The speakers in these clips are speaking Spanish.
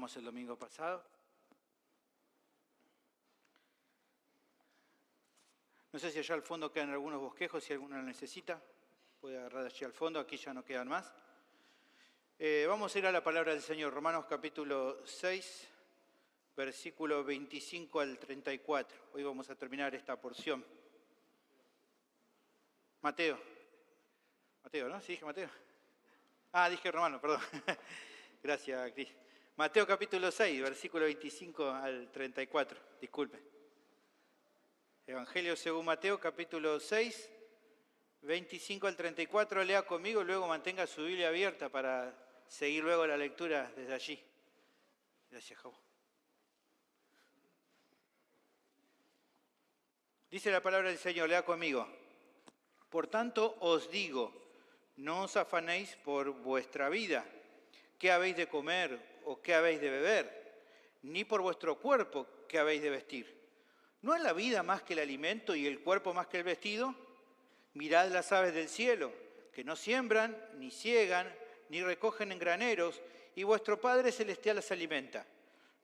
terminamos el domingo pasado. No sé si allá al fondo quedan algunos bosquejos, si alguno lo necesita. Puede agarrar allí al fondo, aquí ya no quedan más. Vamos a ir a la palabra del Señor, Romanos capítulo 6, versículo 25 al 34. Hoy vamos a terminar esta porción. Mateo, ¿no? ¿Sí dije Mateo? Ah, dije Romano, perdón. Gracias, Cris. Mateo capítulo 6, versículo 25 al 34. Disculpe. Evangelio según Mateo capítulo 6, 25 al 34. Lea conmigo, luego mantenga su Biblia abierta para seguir luego la lectura desde allí. Gracias, Javo. Dice la palabra del Señor, lea conmigo. Por tanto os digo, no os afanéis por vuestra vida, qué habéis de comer o qué habéis de beber, ni por vuestro cuerpo, qué habéis de vestir. ¿No es la vida más que el alimento y el cuerpo más que el vestido? Mirad las aves del cielo, que no siembran, ni siegan, ni recogen en graneros, y vuestro Padre Celestial las alimenta.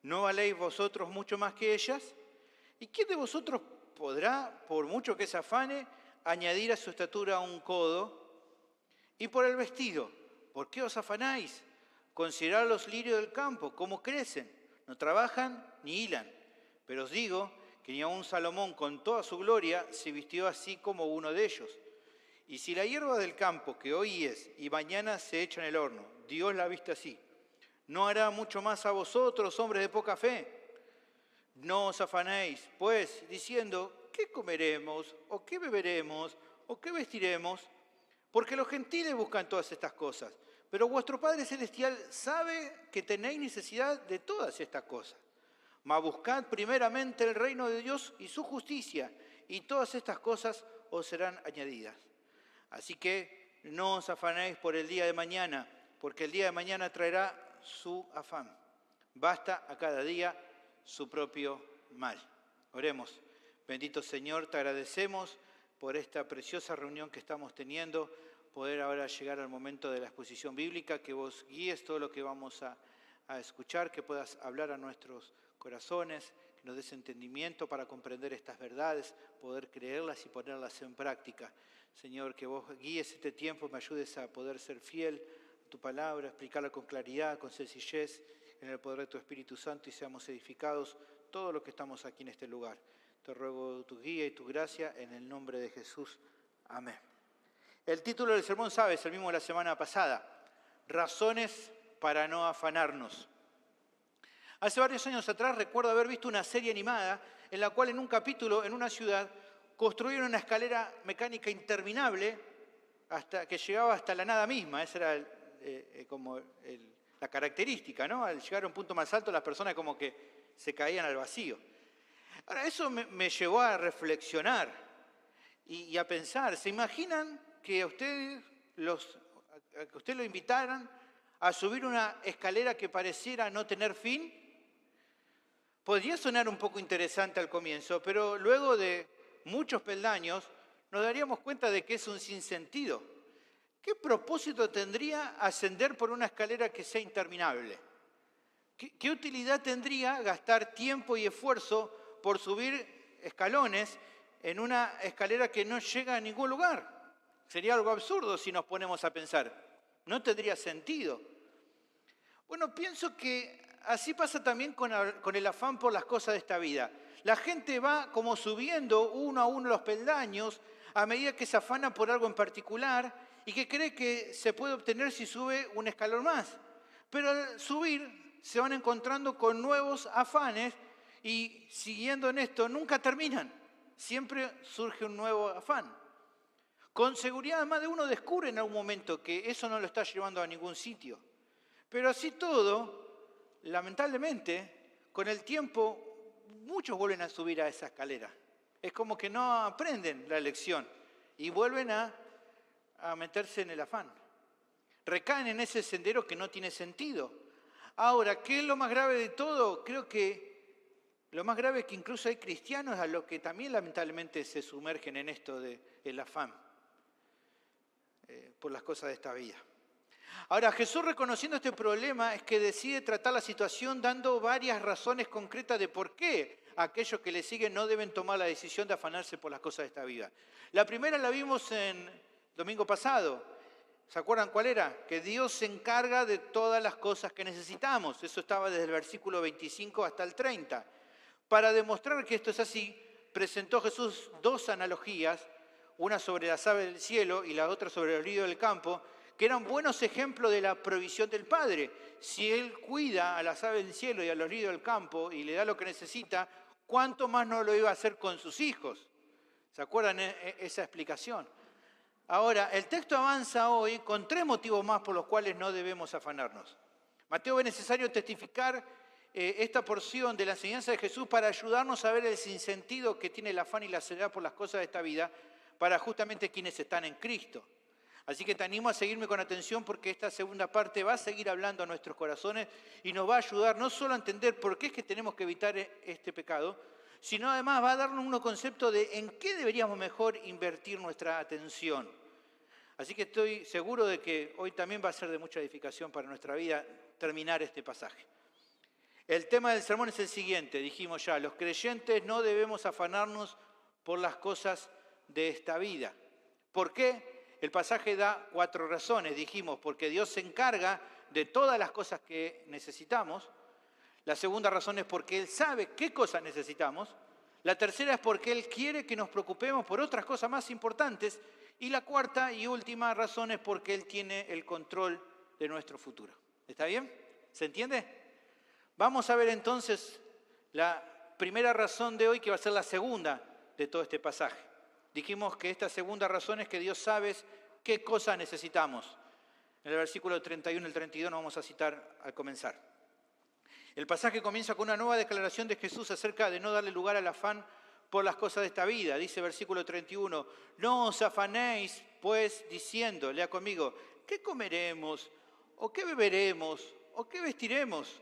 ¿No valéis vosotros mucho más que ellas? ¿Y quién de vosotros podrá, por mucho que se afane, añadir a su estatura un codo? Y por el vestido, ¿por qué os afanáis? Considerad los lirios del campo, cómo crecen, no trabajan ni hilan. Pero os digo que ni aun Salomón con toda su gloria se vistió así como uno de ellos. Y si la hierba del campo, que hoy es y mañana se echa en el horno, Dios la ha visto así, ¿no hará mucho más a vosotros, hombres de poca fe? No os afanéis, pues, diciendo, ¿qué comeremos, o qué beberemos, o qué vestiremos? Porque los gentiles buscan todas estas cosas, pero vuestro Padre Celestial sabe que tenéis necesidad de todas estas cosas. Mas buscad primeramente el reino de Dios y su justicia, y todas estas cosas os serán añadidas. Así que no os afanéis por el día de mañana, porque el día de mañana traerá su afán. Basta a cada día su propio mal. Oremos. Bendito Señor, te agradecemos por esta preciosa reunión que estamos teniendo, poder ahora llegar al momento de la exposición bíblica, que vos guíes todo lo que vamos a escuchar, que puedas hablar a nuestros corazones, que nos des entendimiento para comprender estas verdades, poder creerlas y ponerlas en práctica. Señor, que vos guíes este tiempo, me ayudes a poder ser fiel a tu palabra, explicarla con claridad, con sencillez, en el poder de tu Espíritu Santo y seamos edificados todos los que estamos aquí en este lugar. Te ruego tu guía y tu gracia en el nombre de Jesús. Amén. El título del sermón, sabes, el mismo de la semana pasada, Razones para no afanarnos. Hace varios años atrás recuerdo haber visto una serie animada en la cual en un capítulo, en una ciudad, construyeron una escalera mecánica interminable hasta que llegaba hasta la nada misma. Esa era la característica, ¿no? Al llegar a un punto más alto, las personas como que se caían al vacío. Ahora, eso me llevó a reflexionar y a pensar. ¿Se imaginan que a usted lo invitaran a subir una escalera que pareciera no tener fin? Podría sonar un poco interesante al comienzo, pero luego de muchos peldaños nos daríamos cuenta de que es un sinsentido. ¿Qué propósito tendría ascender por una escalera que sea interminable? ¿Qué utilidad tendría gastar tiempo y esfuerzo por subir escalones en una escalera que no llega a ningún lugar? Sería algo absurdo si nos ponemos a pensar. No tendría sentido. Bueno, pienso que así pasa también con el afán por las cosas de esta vida. La gente va como subiendo uno a uno los peldaños a medida que se afana por algo en particular y que cree que se puede obtener si sube un escalón más. Pero al subir se van encontrando con nuevos afanes y siguiendo en esto nunca terminan. Siempre surge un nuevo afán. Con seguridad más de uno descubre en algún momento que eso no lo está llevando a ningún sitio. Pero así todo, lamentablemente, con el tiempo, muchos vuelven a subir a esa escalera. Es como que no aprenden la lección y vuelven a meterse en el afán. Recaen en ese sendero que no tiene sentido. Ahora, ¿qué es lo más grave de todo? Creo que lo más grave es que incluso hay cristianos a los que también lamentablemente se sumergen en esto del afán por las cosas de esta vida. Ahora, Jesús, reconociendo este problema, es que decide tratar la situación dando varias razones concretas de por qué aquellos que le siguen no deben tomar la decisión de afanarse por las cosas de esta vida. La primera la vimos en domingo pasado. ¿Se acuerdan cuál era? Que Dios se encarga de todas las cosas que necesitamos. Eso estaba desde el versículo 25 hasta el 30. Para demostrar que esto es así, presentó Jesús dos analogías, una sobre las aves del cielo y la otra sobre los lirios del campo, que eran buenos ejemplos de la provisión del Padre. Si Él cuida a las aves del cielo y a los lirios del campo y le da lo que necesita, ¿cuánto más no lo iba a hacer con sus hijos? ¿Se acuerdan esa explicación? Ahora, el texto avanza hoy con tres motivos más por los cuales no debemos afanarnos. Mateo ve necesario testificar esta porción de la enseñanza de Jesús para ayudarnos a ver el sinsentido que tiene el afán y la ansiedad por las cosas de esta vida para justamente quienes están en Cristo. Así que te animo a seguirme con atención porque esta segunda parte va a seguir hablando a nuestros corazones y nos va a ayudar no solo a entender por qué es que tenemos que evitar este pecado, sino además va a darnos un concepto de en qué deberíamos mejor invertir nuestra atención. Así que estoy seguro de que hoy también va a ser de mucha edificación para nuestra vida terminar este pasaje. El tema del sermón es el siguiente, dijimos ya, los creyentes no debemos afanarnos por las cosas de esta vida. ¿Por qué? El pasaje da 4 razones, dijimos, porque Dios se encarga de todas las cosas que necesitamos. La segunda razón es porque Él sabe qué cosas necesitamos. La tercera es porque Él quiere que nos preocupemos por otras cosas más importantes. Y la cuarta y última razón es porque Él tiene el control de nuestro futuro. ¿Está bien? ¿Se entiende? Vamos a ver entonces la primera razón de hoy, que va a ser la segunda de todo este pasaje. Dijimos que esta segunda razón es que Dios sabe qué cosas necesitamos. En el versículo 31 y el 32 nos vamos a citar al comenzar. El pasaje comienza con una nueva declaración de Jesús acerca de no darle lugar al afán por las cosas de esta vida. Dice versículo 31, no os afanéis pues diciendo, lea conmigo, ¿qué comeremos? ¿O qué beberemos? ¿O qué vestiremos?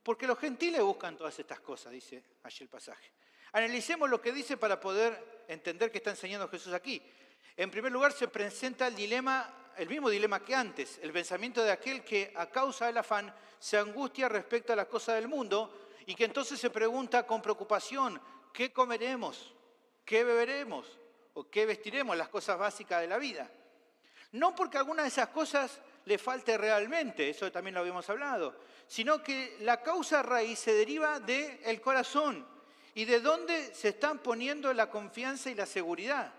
Porque los gentiles buscan todas estas cosas, dice allí el pasaje. Analicemos lo que dice para poder entender qué está enseñando Jesús aquí. En primer lugar, se presenta el mismo dilema que antes, el pensamiento de aquel que a causa del afán se angustia respecto a las cosas del mundo y que entonces se pregunta con preocupación, ¿qué comeremos? ¿Qué beberemos? ¿O qué vestiremos? Las cosas básicas de la vida. No porque alguna de esas cosas le falte realmente, eso también lo habíamos hablado, sino que la causa raíz se deriva del corazón y de dónde se están poniendo la confianza y la seguridad.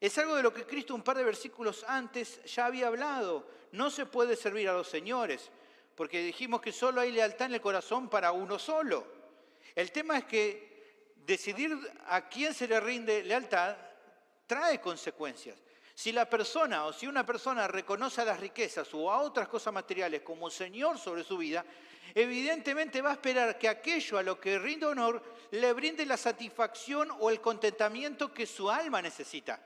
Es algo de lo que Cristo un par de versículos antes ya había hablado. No se puede servir a los señores, porque dijimos que solo hay lealtad en el corazón para uno solo. El tema es que decidir a quién se le rinde lealtad trae consecuencias. Si la persona o si una persona reconoce a las riquezas o a otras cosas materiales como Señor sobre su vida, evidentemente va a esperar que aquello a lo que rinde honor le brinde la satisfacción o el contentamiento que su alma necesita.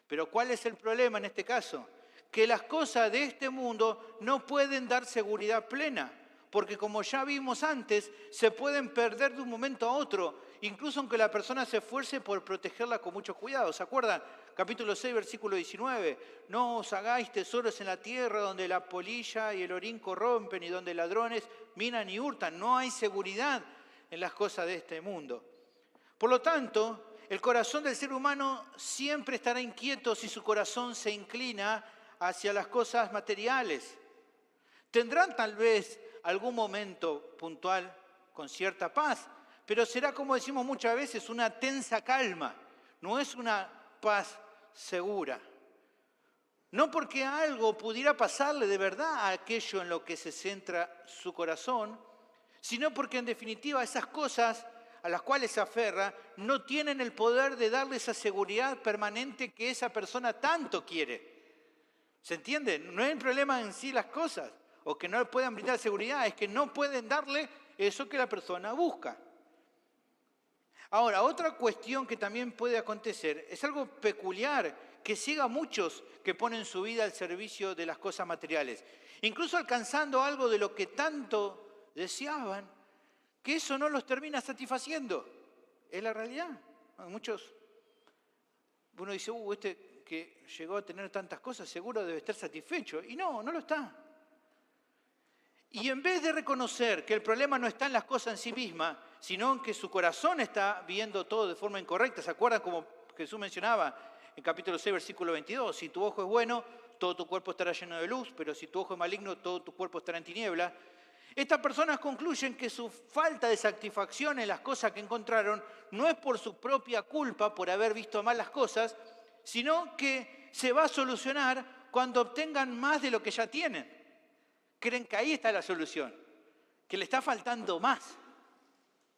Pero ¿cuál es el problema en este caso? Que las cosas de este mundo no pueden dar seguridad plena, porque como ya vimos antes, se pueden perder de un momento a otro, incluso aunque la persona se esfuerce por protegerla con mucho cuidado. ¿Se acuerdan? Capítulo 6, versículo 19. No os hagáis tesoros en la tierra donde la polilla y el orín corrompen y donde ladrones minan y hurtan. No hay seguridad en las cosas de este mundo. Por lo tanto, el corazón del ser humano siempre estará inquieto si su corazón se inclina hacia las cosas materiales. Tendrán tal vez algún momento puntual con cierta paz, pero será, como decimos muchas veces, una tensa calma, no es una paz segura. No porque algo pudiera pasarle de verdad a aquello en lo que se centra su corazón, sino porque en definitiva esas cosas a las cuales se aferra no tienen el poder de darle esa seguridad permanente que esa persona tanto quiere. ¿Se entiende? No hay problema en sí las cosas, o que no le puedan brindar seguridad, es que no pueden darle eso que la persona busca. Ahora, otra cuestión que también puede acontecer es algo peculiar que ciega a muchos que ponen su vida al servicio de las cosas materiales, incluso alcanzando algo de lo que tanto deseaban, que eso no los termina satisfaciendo. Es la realidad. Muchos, uno dice, que llegó a tener tantas cosas, seguro debe estar satisfecho. Y no, no lo está. Y en vez de reconocer que el problema no está en las cosas en sí mismas, sino en que su corazón está viendo todo de forma incorrecta. ¿Se acuerdan como Jesús mencionaba en capítulo 6, versículo 22? Si tu ojo es bueno, todo tu cuerpo estará lleno de luz, pero si tu ojo es maligno, todo tu cuerpo estará en tinieblas. Estas personas concluyen que su falta de satisfacción en las cosas que encontraron no es por su propia culpa, por haber visto mal las cosas, sino que se va a solucionar cuando obtengan más de lo que ya tienen. Creen que ahí está la solución, que le está faltando más.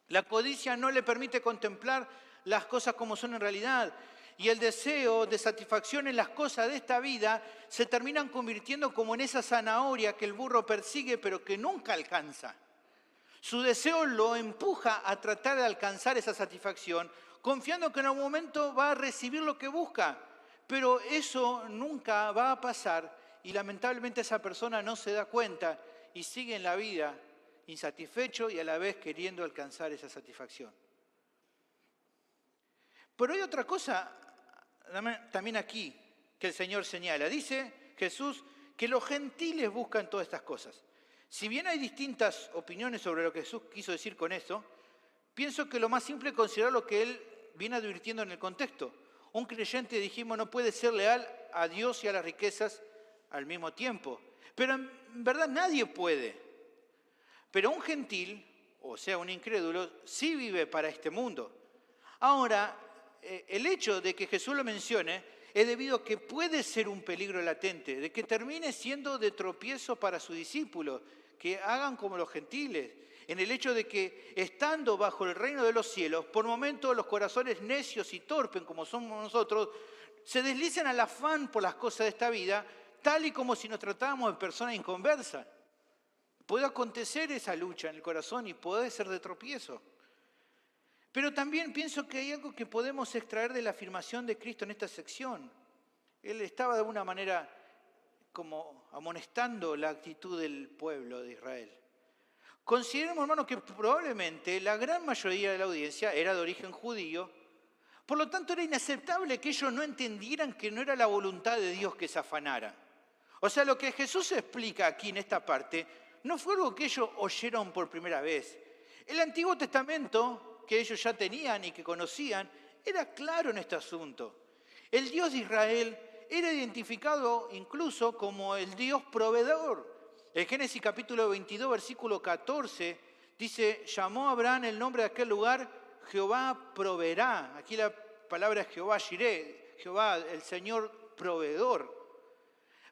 La codicia no le permite contemplar las cosas como son en realidad. Y el deseo de satisfacción en las cosas de esta vida se terminan convirtiendo como en esa zanahoria que el burro persigue pero que nunca alcanza. Su deseo lo empuja a tratar de alcanzar esa satisfacción, confiando que en algún momento va a recibir lo que busca. Pero eso nunca va a pasar y lamentablemente esa persona no se da cuenta y sigue en la vida insatisfecho y a la vez queriendo alcanzar esa satisfacción. Pero hay otra cosa también aquí que el Señor señala. Dice Jesús que los gentiles buscan todas estas cosas. Si bien hay distintas opiniones sobre lo que Jesús quiso decir con esto, pienso que lo más simple es considerar lo que Él viene advirtiendo en el contexto. Un creyente, dijimos, no puede ser leal a Dios y a las riquezas al mismo tiempo. Pero en verdad nadie puede. Pero un gentil, o sea, un incrédulo, sí vive para este mundo. Ahora, el hecho de que Jesús lo mencione es debido a que puede ser un peligro latente, de que termine siendo de tropiezo para sus discípulos, que hagan como los gentiles, en el hecho de que estando bajo el reino de los cielos, por momentos los corazones necios y torpes como somos nosotros, se deslizan al afán por las cosas de esta vida, tal y como si nos tratáramos de personas inconversas. Puede acontecer esa lucha en el corazón y puede ser de tropiezo. Pero también pienso que hay algo que podemos extraer de la afirmación de Cristo en esta sección. Él estaba de alguna manera como amonestando la actitud del pueblo de Israel. Consideremos, hermanos, que probablemente la gran mayoría de la audiencia era de origen judío, por lo tanto era inaceptable que ellos no entendieran que no era la voluntad de Dios que se afanaran. O sea, lo que Jesús explica aquí en esta parte no fue algo que ellos oyeron por primera vez. El Antiguo Testamento, que ellos ya tenían y que conocían, era claro en este asunto. El Dios de Israel era identificado incluso como el Dios proveedor. En Génesis capítulo 22, versículo 14, dice, llamó a Abraham el nombre de aquel lugar, Jehová proveerá. Aquí la palabra es Jehová Jireh, Jehová, el Señor proveedor.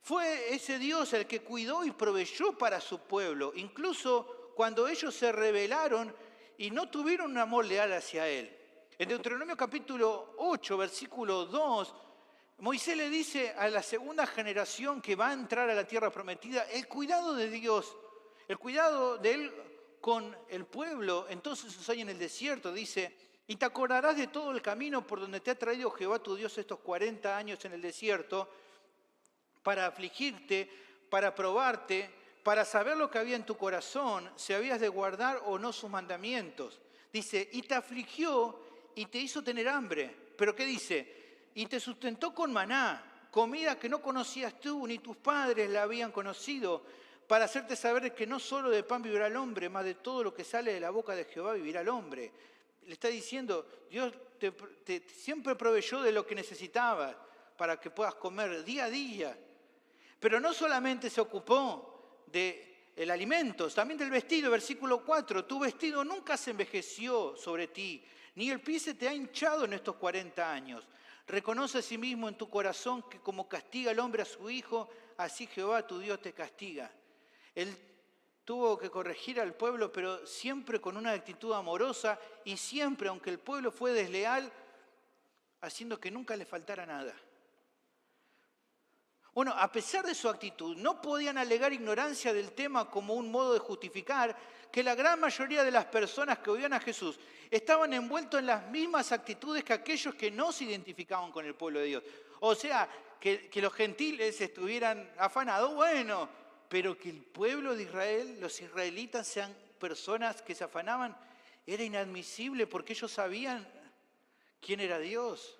Fue ese Dios el que cuidó y proveyó para su pueblo, incluso cuando ellos se rebelaron y no tuvieron un amor leal hacia Él. En Deuteronomio capítulo 8, versículo 2, Moisés le dice a la segunda generación que va a entrar a la tierra prometida el cuidado de Dios, el cuidado de Él con el pueblo en todos esos años en el desierto. Dice, y te acordarás de todo el camino por donde te ha traído Jehová tu Dios estos 40 años en el desierto, para afligirte, para probarte, para saber lo que había en tu corazón, si habías de guardar o no sus mandamientos. Dice, y te afligió y te hizo tener hambre. ¿Pero qué dice? Y te sustentó con maná, comida que no conocías tú ni tus padres la habían conocido, para hacerte saber que no solo de pan vivirá el hombre, más de todo lo que sale de la boca de Jehová vivirá el hombre. Le está diciendo, Dios te siempre proveyó de lo que necesitabas para que puedas comer día a día. Pero no solamente se ocupó del alimento, también del vestido. Versículo 4, tu vestido nunca se envejeció sobre ti, ni el pie se te ha hinchado en estos 40 años. Reconoce a sí mismo en tu corazón que como castiga el hombre a su hijo, así Jehová tu Dios te castiga. Él tuvo que corregir al pueblo, pero siempre con una actitud amorosa y siempre, aunque el pueblo fue desleal, haciendo que nunca le faltara nada. Bueno, a pesar de su actitud, no podían alegar ignorancia del tema como un modo de justificar que la gran mayoría de las personas que oían a Jesús estaban envueltos en las mismas actitudes que aquellos que no se identificaban con el pueblo de Dios. O sea, que los gentiles estuvieran afanados, bueno, pero que el pueblo de Israel, los israelitas sean personas que se afanaban, era inadmisible porque ellos sabían quién era Dios.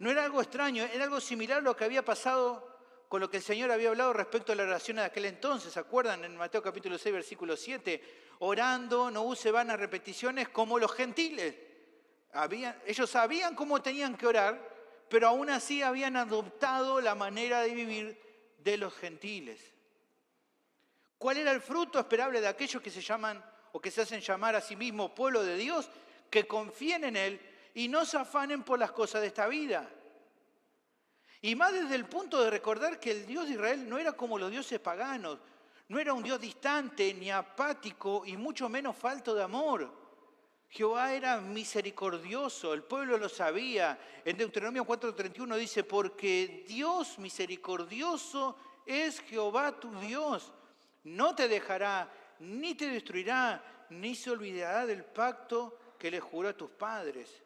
No era algo extraño, era algo similar a lo que había pasado con lo que el Señor había hablado respecto a la oración de aquel entonces. ¿Se acuerdan? En Mateo capítulo 6, versículo 7, orando, no use vanas repeticiones como los gentiles. Ellos sabían cómo tenían que orar, pero aún así habían adoptado la manera de vivir de los gentiles. ¿Cuál era el fruto esperable de aquellos que se llaman o que se hacen llamar a sí mismos pueblo de Dios? Que confíen en Él y no se afanen por las cosas de esta vida. Y más desde el punto de recordar que el Dios de Israel no era como los dioses paganos, no era un Dios distante ni apático y mucho menos falto de amor. Jehová era misericordioso, el pueblo lo sabía. En Deuteronomio 4:31 dice, porque Dios misericordioso es Jehová tu Dios. No te dejará, ni te destruirá, ni se olvidará del pacto que le juró a tus padres.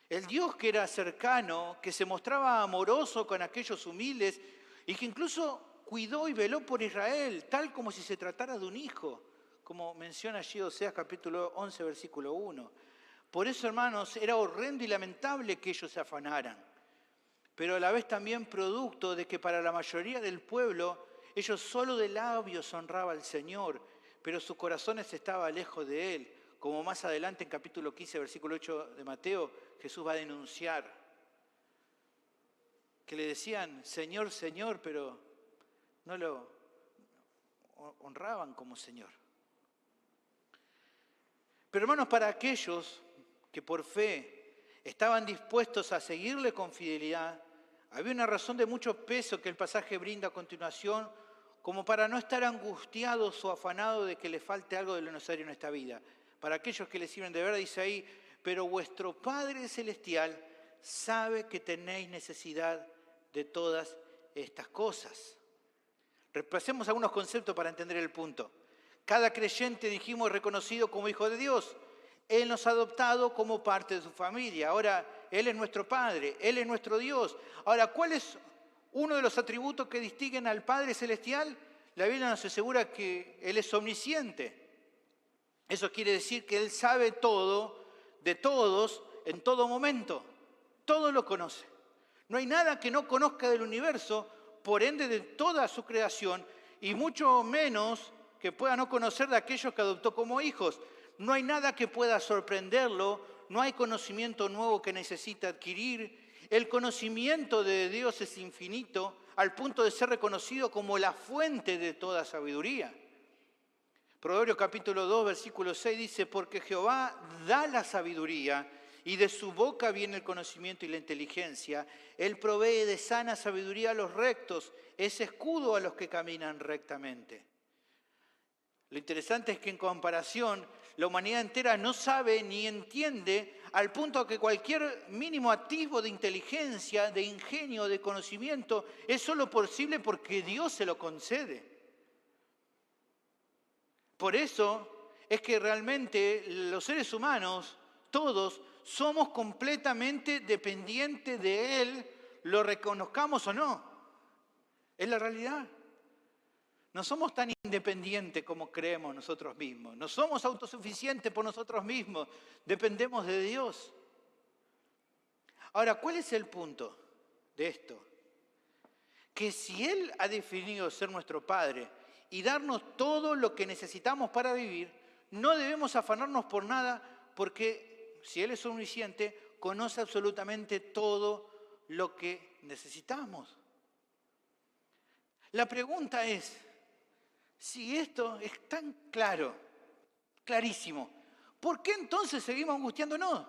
El Dios que era cercano, que se mostraba amoroso con aquellos humildes y que incluso cuidó y veló por Israel, tal como si se tratara de un hijo, como menciona allí Oseas capítulo 11, versículo 1. Por eso, hermanos, era horrendo y lamentable que ellos se afanaran, pero a la vez también producto de que para la mayoría del pueblo, ellos solo de labios honraban al Señor, pero sus corazones estaban lejos de Él, como más adelante en capítulo 15, versículo 8 de Mateo, Jesús va a denunciar. Que le decían, Señor, Señor, pero no lo honraban como Señor. Pero hermanos, para aquellos que por fe estaban dispuestos a seguirle con fidelidad, había una razón de mucho peso que el pasaje brinda a continuación, como para no estar angustiados o afanados de que le falte algo de lo necesario en esta vida. Para aquellos que les sirven de verdad, dice ahí, pero vuestro Padre Celestial sabe que tenéis necesidad de todas estas cosas. Repasemos algunos conceptos para entender el punto. Cada creyente, dijimos, es reconocido como hijo de Dios. Él nos ha adoptado como parte de su familia. Ahora, Él es nuestro Padre, Él es nuestro Dios. Ahora, ¿cuál es uno de los atributos que distinguen al Padre Celestial? La Biblia nos asegura que Él es omnisciente. Eso quiere decir que Él sabe todo, de todos, en todo momento. Todo lo conoce. No hay nada que no conozca del universo, por ende de toda su creación, y mucho menos que pueda no conocer de aquellos que adoptó como hijos. No hay nada que pueda sorprenderlo, no hay conocimiento nuevo que necesite adquirir. El conocimiento de Dios es infinito, al punto de ser reconocido como la fuente de toda sabiduría. Proverbios capítulo 2, versículo 6 dice, porque Jehová da la sabiduría y de su boca viene el conocimiento y la inteligencia. Él provee de sana sabiduría a los rectos, es escudo a los que caminan rectamente. Lo interesante es que en comparación, la humanidad entera no sabe ni entiende al punto que cualquier mínimo atisbo de inteligencia, de ingenio, de conocimiento es solo posible porque Dios se lo concede. Por eso es que realmente los seres humanos, todos, somos completamente dependientes de Él, lo reconozcamos o no. Es la realidad. No somos tan independientes como creemos nosotros mismos. No somos autosuficientes por nosotros mismos. Dependemos de Dios. Ahora, ¿cuál es el punto de esto? Que si Él ha definido ser nuestro Padre y darnos todo lo que necesitamos para vivir, no debemos afanarnos por nada, porque si Él es omnisciente, conoce absolutamente todo lo que necesitamos. La pregunta es, si esto es tan claro, clarísimo, ¿por qué entonces seguimos angustiándonos?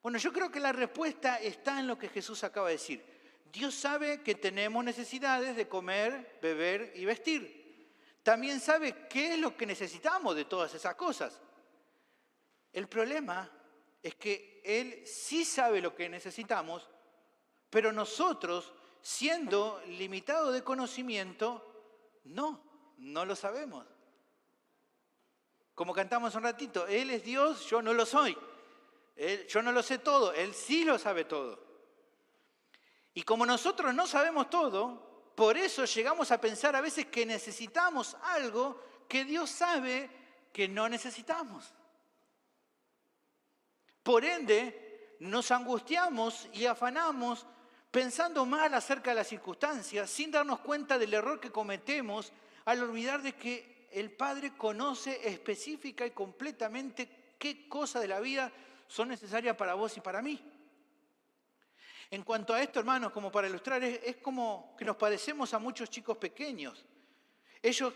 Bueno, yo creo que la respuesta está en lo que Jesús acaba de decir. Dios sabe que tenemos necesidades de comer, beber y vestir. También sabe qué es lo que necesitamos de todas esas cosas. El problema es que Él sí sabe lo que necesitamos, pero nosotros, siendo limitados de conocimiento, no lo sabemos. Como cantamos un ratito, Él es Dios, yo no lo soy. Yo no lo sé todo, Él sí lo sabe todo. Y como nosotros no sabemos todo, por eso llegamos a pensar a veces que necesitamos algo que Dios sabe que no necesitamos. Por ende, nos angustiamos y afanamos pensando mal acerca de las circunstancias, sin darnos cuenta del error que cometemos al olvidar de que el Padre conoce específica y completamente qué cosas de la vida son necesarias para vos y para mí. En cuanto a esto, hermanos, como para ilustrar, es como que nos parecemos a muchos chicos pequeños. Ellos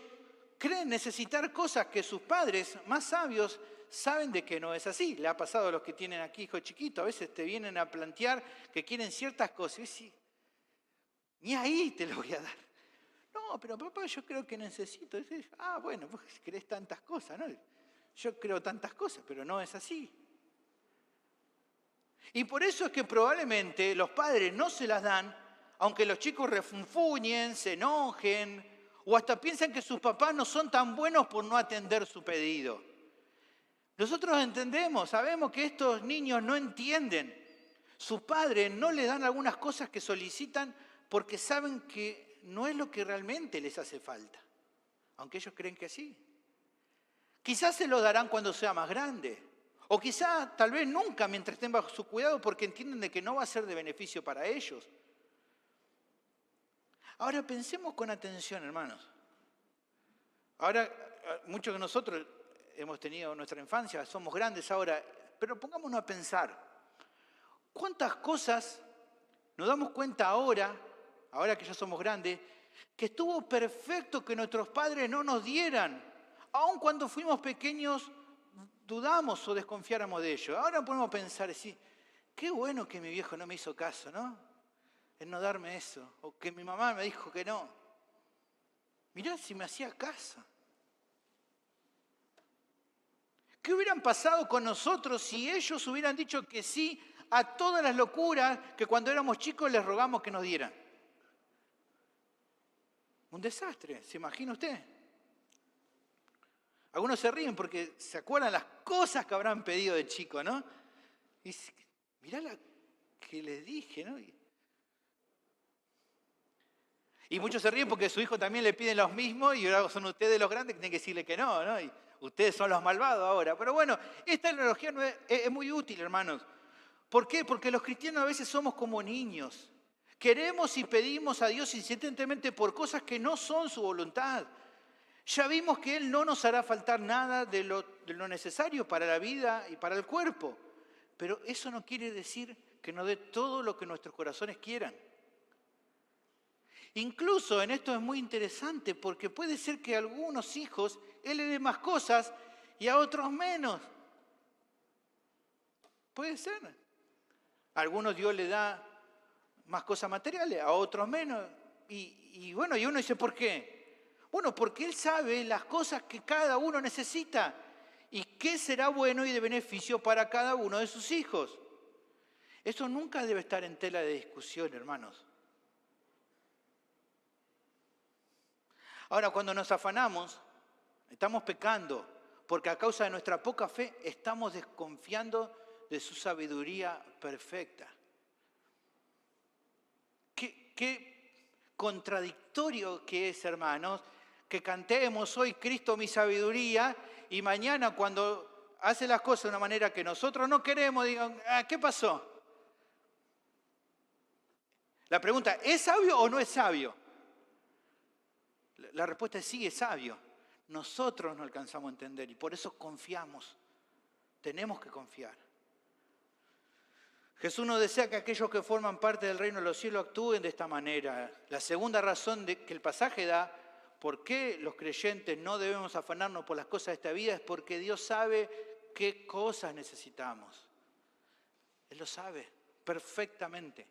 creen necesitar cosas que sus padres más sabios saben de que no es así. Le ha pasado a los que tienen aquí hijos chiquitos, a veces te vienen a plantear que quieren ciertas cosas. Y decís, ni ahí te lo voy a dar. No, pero papá, yo creo que necesito. Y dices, bueno, vos querés tantas cosas, ¿no? Yo creo tantas cosas, pero no es así. Y por eso es que probablemente los padres no se las dan, aunque los chicos refunfuñen, se enojen, o hasta piensan que sus papás no son tan buenos por no atender su pedido. Nosotros entendemos, sabemos que estos niños no entienden. Sus padres no les dan algunas cosas que solicitan porque saben que no es lo que realmente les hace falta, aunque ellos creen que sí. Quizás se lo darán cuando sea más grande. O quizá, tal vez nunca, mientras estén bajo su cuidado, porque entienden de que no va a ser de beneficio para ellos. Ahora pensemos con atención, hermanos. Ahora, muchos de nosotros hemos tenido nuestra infancia, somos grandes ahora, pero pongámonos a pensar. ¿Cuántas cosas nos damos cuenta ahora que ya somos grandes, que estuvo perfecto que nuestros padres no nos dieran? Aun cuando fuimos pequeños, dudamos o desconfiáramos de ello. Ahora podemos pensar y decir, qué bueno que mi viejo no me hizo caso, ¿no? En no darme eso. O que mi mamá me dijo que no. Mirá si me hacía caso. ¿Qué hubieran pasado con nosotros si ellos hubieran dicho que sí a todas las locuras que cuando éramos chicos les rogamos que nos dieran? Un desastre, ¿se imagina usted? Algunos se ríen porque se acuerdan las cosas que habrán pedido de chico, ¿no? Y dice, mirá la que les dije, ¿no? Y muchos se ríen porque a su hijo también le piden los mismos y ahora son ustedes los grandes que tienen que decirle que no, ¿no? Y ustedes son los malvados ahora. Pero bueno, esta analogía no es muy útil, hermanos. ¿Por qué? Porque los cristianos a veces somos como niños. Queremos y pedimos a Dios insistentemente por cosas que no son su voluntad. Ya vimos que Él no nos hará faltar nada de lo necesario para la vida y para el cuerpo. Pero eso no quiere decir que nos dé todo lo que nuestros corazones quieran. Incluso en esto es muy interesante porque puede ser que a algunos hijos Él le dé más cosas y a otros menos. Puede ser. A algunos Dios le da más cosas materiales, a otros menos. Y uno dice, ¿por qué? Bueno, porque Él sabe las cosas que cada uno necesita y qué será bueno y de beneficio para cada uno de sus hijos. Eso nunca debe estar en tela de discusión, hermanos. Ahora, cuando nos afanamos, estamos pecando, porque a causa de nuestra poca fe estamos desconfiando de su sabiduría perfecta. Qué contradictorio que es, hermanos, que cantemos hoy Cristo mi sabiduría y mañana cuando hace las cosas de una manera que nosotros no queremos, digan, ¿qué pasó? La pregunta, ¿es sabio o no es sabio? La respuesta es sí, es sabio. Nosotros no alcanzamos a entender y por eso confiamos. Tenemos que confiar. Jesús nos desea que aquellos que forman parte del reino de los cielos actúen de esta manera. La segunda razón que el pasaje da por qué los creyentes no debemos afanarnos por las cosas de esta vida es porque Dios sabe qué cosas necesitamos. Él lo sabe perfectamente.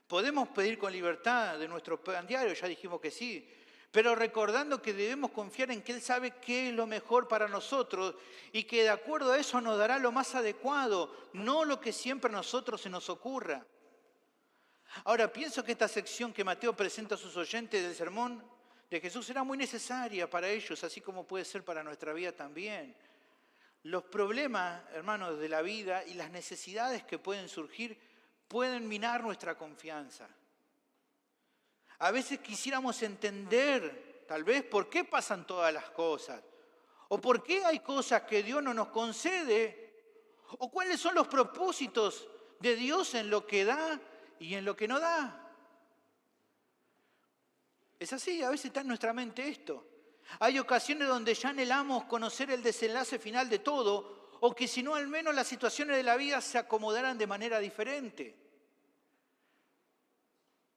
Podemos pedir con libertad de nuestro pan diario, ya dijimos que sí, pero recordando que debemos confiar en que Él sabe qué es lo mejor para nosotros y que de acuerdo a eso nos dará lo más adecuado, no lo que siempre a nosotros se nos ocurra. Ahora, pienso que esta sección que Mateo presenta a sus oyentes del sermón de Jesús será muy necesaria para ellos, así como puede ser para nuestra vida también. Los problemas, hermanos, de la vida y las necesidades que pueden surgir pueden minar nuestra confianza. A veces quisiéramos entender, tal vez, por qué pasan todas las cosas, o por qué hay cosas que Dios no nos concede, ¿O cuáles son los propósitos de Dios en lo que da y en lo que no da? Es así, a veces está en nuestra mente esto. Hay ocasiones donde ya anhelamos conocer el desenlace final de todo, o que si no, al menos las situaciones de la vida se acomodaran de manera diferente.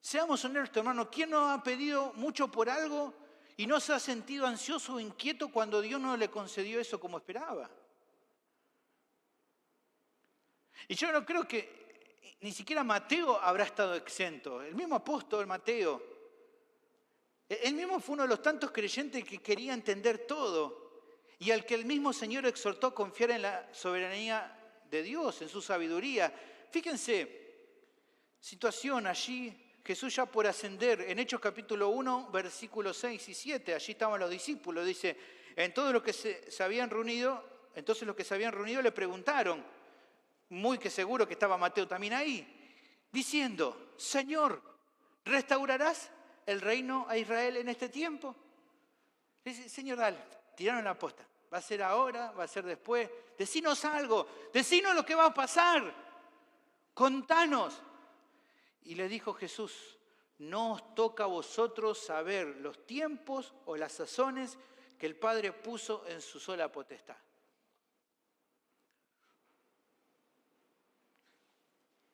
Seamos honestos, hermano, ¿quién no ha pedido mucho por algo y no se ha sentido ansioso o inquieto cuando Dios no le concedió eso como esperaba? Y yo no creo que ni siquiera Mateo habrá estado exento. El mismo apóstol Mateo, él mismo fue uno de los tantos creyentes que quería entender todo y al que el mismo Señor exhortó a confiar en la soberanía de Dios, en su sabiduría. Fíjense, situación allí, Jesús ya por ascender, en Hechos capítulo 1, versículos 6 y 7, allí estaban los discípulos, dice, entonces los que se habían reunido le preguntaron, muy que seguro que estaba Mateo también ahí, diciendo, Señor, ¿restaurarás el reino a Israel en este tiempo? Dice, Señor, dale, tiraron la posta. ¿Va a ser ahora? ¿Va a ser después? Decinos algo, decinos lo que va a pasar. Contanos. Y le dijo Jesús, no os toca a vosotros saber los tiempos o las sazones que el Padre puso en su sola potestad.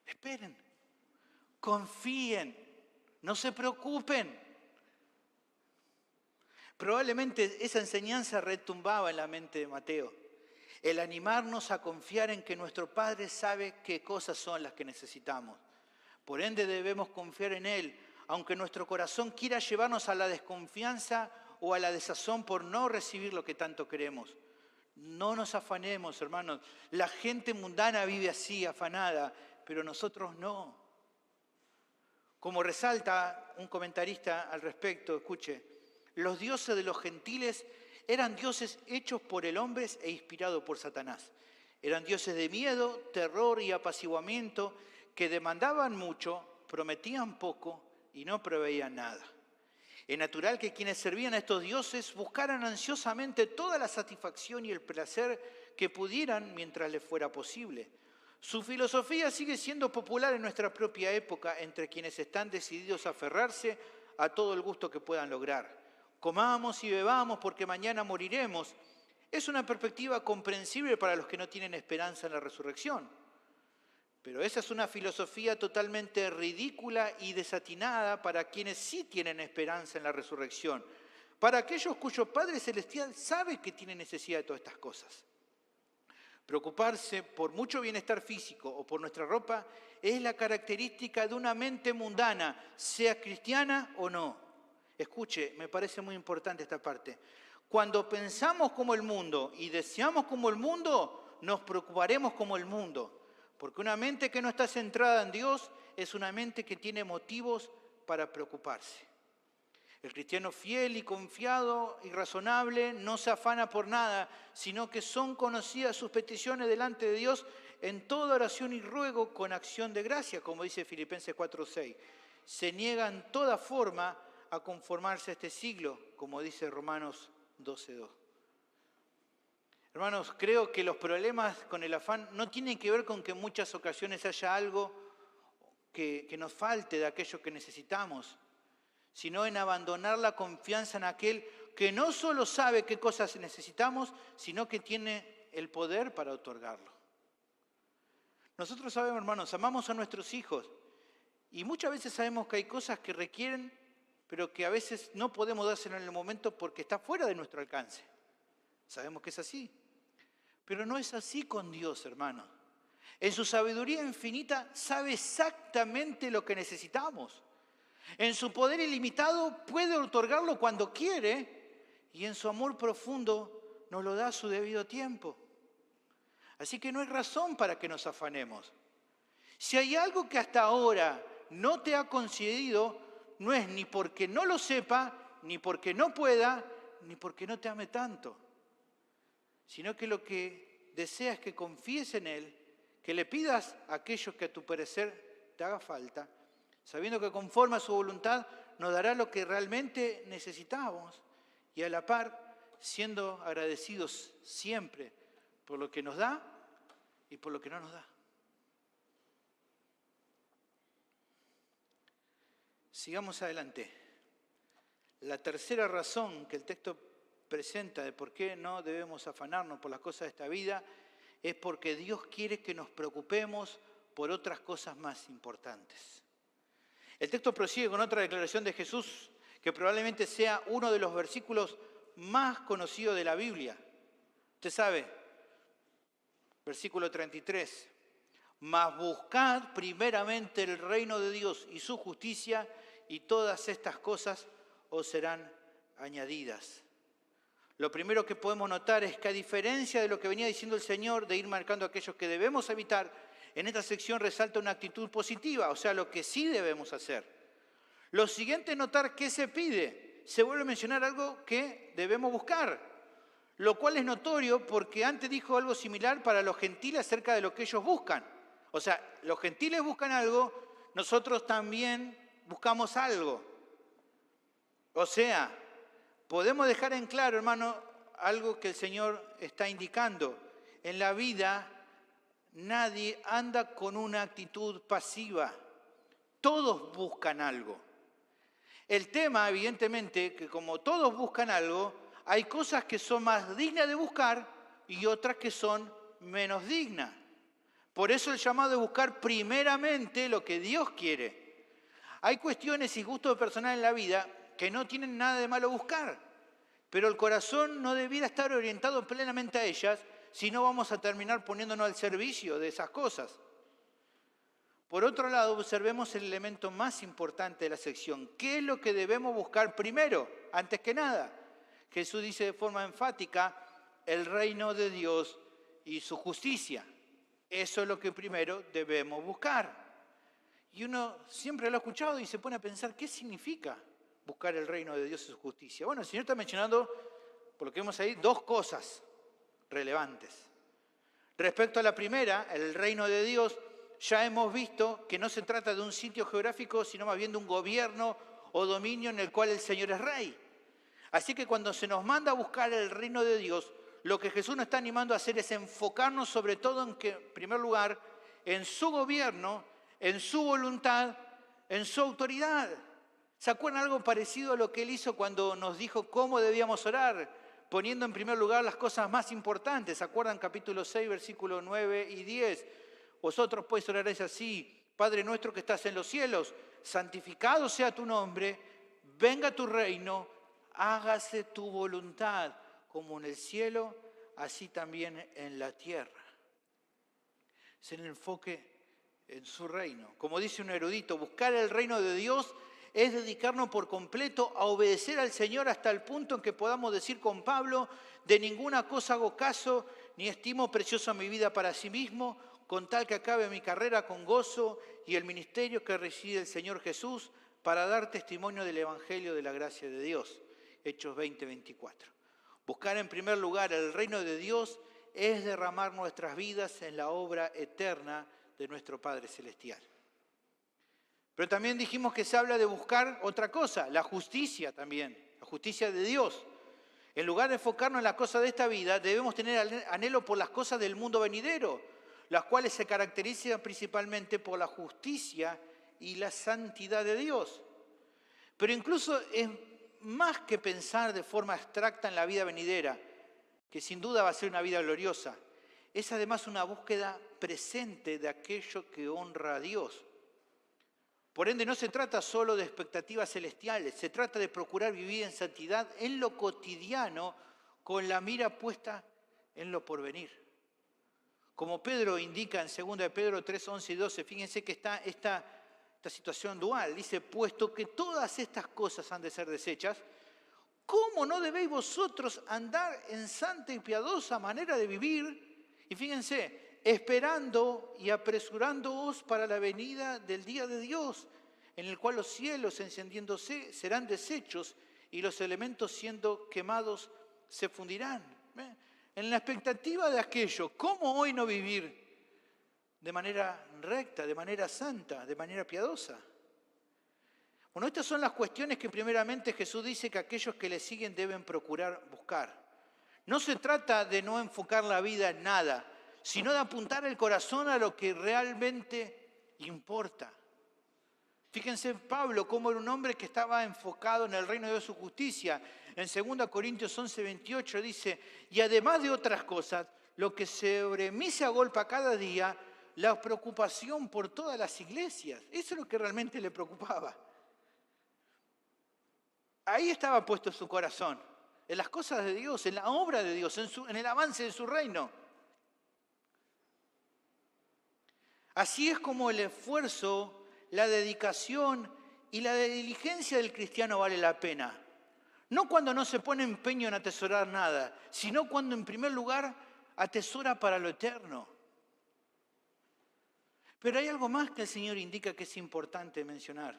Esperen, confíen, no se preocupen. Probablemente esa enseñanza retumbaba en la mente de Mateo. El animarnos a confiar en que nuestro Padre sabe qué cosas son las que necesitamos. Por ende debemos confiar en Él, aunque nuestro corazón quiera llevarnos a la desconfianza o a la desazón por no recibir lo que tanto queremos. No nos afanemos, hermanos. La gente mundana vive así, afanada, pero nosotros no. Como resalta un comentarista al respecto, escuche, los dioses de los gentiles eran dioses hechos por el hombre e inspirados por Satanás. Eran dioses de miedo, terror y apaciguamiento que demandaban mucho, prometían poco y no proveían nada. Es natural que quienes servían a estos dioses buscaran ansiosamente toda la satisfacción y el placer que pudieran mientras les fuera posible. Su filosofía sigue siendo popular en nuestra propia época entre quienes están decididos a aferrarse a todo el gusto que puedan lograr. Comamos y bebamos porque mañana moriremos. Es una perspectiva comprensible para los que no tienen esperanza en la resurrección. Pero esa es una filosofía totalmente ridícula y desatinada para quienes sí tienen esperanza en la resurrección. Para aquellos cuyo Padre Celestial sabe que tienen necesidad de todas estas cosas. Preocuparse por mucho bienestar físico o por nuestra ropa es la característica de una mente mundana, sea cristiana o no. Escuche, me parece muy importante esta parte. Cuando pensamos como el mundo y deseamos como el mundo, nos preocuparemos como el mundo. Porque una mente que no está centrada en Dios es una mente que tiene motivos para preocuparse. El cristiano fiel y confiado y razonable no se afana por nada, sino que son conocidas sus peticiones delante de Dios en toda oración y ruego con acción de gracia, como dice Filipenses 4:6. Se niega en toda forma a conformarse a este siglo, como dice Romanos 12:2. Hermanos, creo que los problemas con el afán no tienen que ver con que en muchas ocasiones haya algo que nos falte de aquello que necesitamos, sino en abandonar la confianza en aquel que no solo sabe qué cosas necesitamos, sino que tiene el poder para otorgarlo. Nosotros sabemos, hermanos, amamos a nuestros hijos y muchas veces sabemos que hay cosas que requieren, pero que a veces no podemos dárselo en el momento porque está fuera de nuestro alcance. Sabemos que es así. Pero no es así con Dios, hermanos. En su sabiduría infinita sabe exactamente lo que necesitamos. En su poder ilimitado puede otorgarlo cuando quiere y en su amor profundo nos lo da a su debido tiempo. Así que no hay razón para que nos afanemos. Si hay algo que hasta ahora no te ha concedido, no es ni porque no lo sepa, ni porque no pueda, ni porque no te ame tanto, sino que lo que desea es que confíes en Él, que le pidas aquello que a tu parecer te haga falta, sabiendo que conforme a su voluntad nos dará lo que realmente necesitamos y a la par siendo agradecidos siempre por lo que nos da y por lo que no nos da. Sigamos adelante. La tercera razón que el texto presenta de por qué no debemos afanarnos por las cosas de esta vida es porque Dios quiere que nos preocupemos por otras cosas más importantes. El texto prosigue con otra declaración de Jesús que probablemente sea uno de los versículos más conocidos de la Biblia. Usted sabe, versículo 33. Mas buscad primeramente el reino de Dios y su justicia, y todas estas cosas os serán añadidas. Lo primero que podemos notar es que a diferencia de lo que venía diciendo el Señor de ir marcando aquellos que debemos evitar, en esta sección resalta una actitud positiva, o sea, lo que sí debemos hacer. Lo siguiente es notar qué se pide. Se vuelve a mencionar algo que debemos buscar, lo cual es notorio porque antes dijo algo similar para los gentiles acerca de lo que ellos buscan. O sea, los gentiles buscan algo, nosotros también buscamos algo. O sea, podemos dejar en claro, hermano, algo que el Señor está indicando. En la vida nadie anda con una actitud pasiva. Todos buscan algo. El tema, evidentemente, que como todos buscan algo, hay cosas que son más dignas de buscar y otras que son menos dignas. Por eso el llamado de buscar primeramente lo que Dios quiere. Hay cuestiones y gustos personales en la vida que no tienen nada de malo buscar, pero el corazón no debiera estar orientado plenamente a ellas, si no vamos a terminar poniéndonos al servicio de esas cosas. Por otro lado, observemos el elemento más importante de la sección. ¿Qué es lo que debemos buscar primero, antes que nada? Jesús dice de forma enfática, el reino de Dios y su justicia. Eso es lo que primero debemos buscar. Y uno siempre lo ha escuchado y se pone a pensar, ¿qué significa buscar el reino de Dios y su justicia? Bueno, el Señor está mencionando, por lo que vemos ahí, dos cosas relevantes. Respecto a la primera, el reino de Dios, ya hemos visto que no se trata de un sitio geográfico, sino más bien de un gobierno o dominio en el cual el Señor es rey. Así que cuando se nos manda a buscar el reino de Dios, lo que Jesús nos está animando a hacer es enfocarnos sobre todo en primer lugar, en su gobierno, en su voluntad, en su autoridad. ¿Se acuerdan algo parecido a lo que Él hizo cuando nos dijo cómo debíamos orar? Poniendo en primer lugar las cosas más importantes. ¿Se acuerdan capítulo 6, versículos 9 y 10? Vosotros pues oraréis así, Padre nuestro que estás en los cielos, santificado sea tu nombre, venga tu reino, hágase tu voluntad, como en el cielo, así también en la tierra. Es el enfoque en su reino. Como dice un erudito, buscar el reino de Dios es dedicarnos por completo a obedecer al Señor hasta el punto en que podamos decir con Pablo, de ninguna cosa hago caso, ni estimo preciosa mi vida para sí mismo, con tal que acabe mi carrera con gozo y el ministerio que recibe el Señor Jesús para dar testimonio del Evangelio de la gracia de Dios. Hechos 20, 24. Buscar en primer lugar el reino de Dios es derramar nuestras vidas en la obra eterna de nuestro Padre Celestial. Pero también dijimos que se habla de buscar otra cosa, la justicia también, la justicia de Dios. En lugar de enfocarnos en las cosas de esta vida, debemos tener anhelo por las cosas del mundo venidero, las cuales se caracterizan principalmente por la justicia y la santidad de Dios. Pero incluso es más que pensar de forma abstracta en la vida venidera, que sin duda va a ser una vida gloriosa, es además una búsqueda presente de aquello que honra a Dios. Por ende, no se trata solo de expectativas celestiales, se trata de procurar vivir en santidad en lo cotidiano con la mira puesta en lo porvenir. Como Pedro indica en 2 de Pedro 3, 11 y 12, fíjense que está esta situación dual. Dice, puesto que todas estas cosas han de ser deshechas, ¿cómo no debéis vosotros andar en santa y piadosa manera de vivir? Y fíjense, esperando y apresurándoos para la venida del día de Dios, en el cual los cielos encendiéndose serán deshechos y los elementos siendo quemados se fundirán. En la expectativa de aquello, ¿cómo hoy no vivir de manera recta, de manera santa, de manera piadosa? Bueno, estas son las cuestiones que primeramente Jesús dice que aquellos que le siguen deben procurar buscar. No se trata de no enfocar la vida en nada, sino de apuntar el corazón a lo que realmente importa. Fíjense Pablo cómo era un hombre que estaba enfocado en el reino de Dios y su justicia. En 2 Corintios 11:28 dice, y además de otras cosas, lo que sobre mí se agolpa cada día, la preocupación por todas las iglesias. Eso es lo que realmente le preocupaba. Ahí estaba puesto su corazón, en las cosas de Dios, en la obra de Dios, en el avance de su reino. Así es como el esfuerzo, la dedicación y la diligencia del cristiano vale la pena. No cuando no se pone empeño en atesorar nada, sino cuando en primer lugar atesora para lo eterno. Pero hay algo más que el Señor indica que es importante mencionar.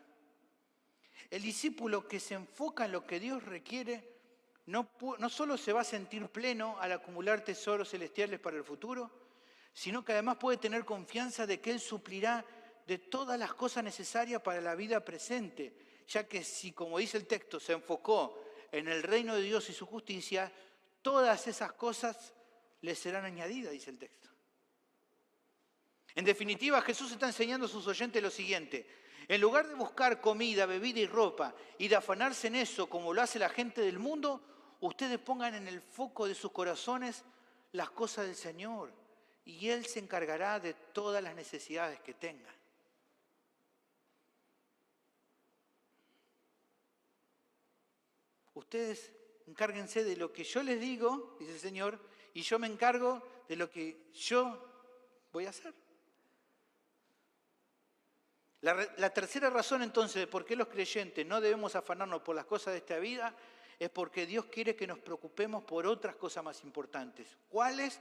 El discípulo que se enfoca en lo que Dios requiere no solo se va a sentir pleno al acumular tesoros celestiales para el futuro, sino que además puede tener confianza de que Él suplirá de todas las cosas necesarias para la vida presente, ya que si, como dice el texto, se enfocó en el reino de Dios y su justicia, todas esas cosas le serán añadidas, dice el texto. En definitiva, Jesús está enseñando a sus oyentes lo siguiente: en lugar de buscar comida, bebida y ropa y de afanarse en eso como lo hace la gente del mundo, ustedes pongan en el foco de sus corazones las cosas del Señor y Él se encargará de todas las necesidades que tengan. Ustedes encárguense de lo que yo les digo, dice el Señor, y yo me encargo de lo que yo voy a hacer. La tercera razón entonces de por qué los creyentes no debemos afanarnos por las cosas de esta vida es porque Dios quiere que nos preocupemos por otras cosas más importantes. ¿Cuáles?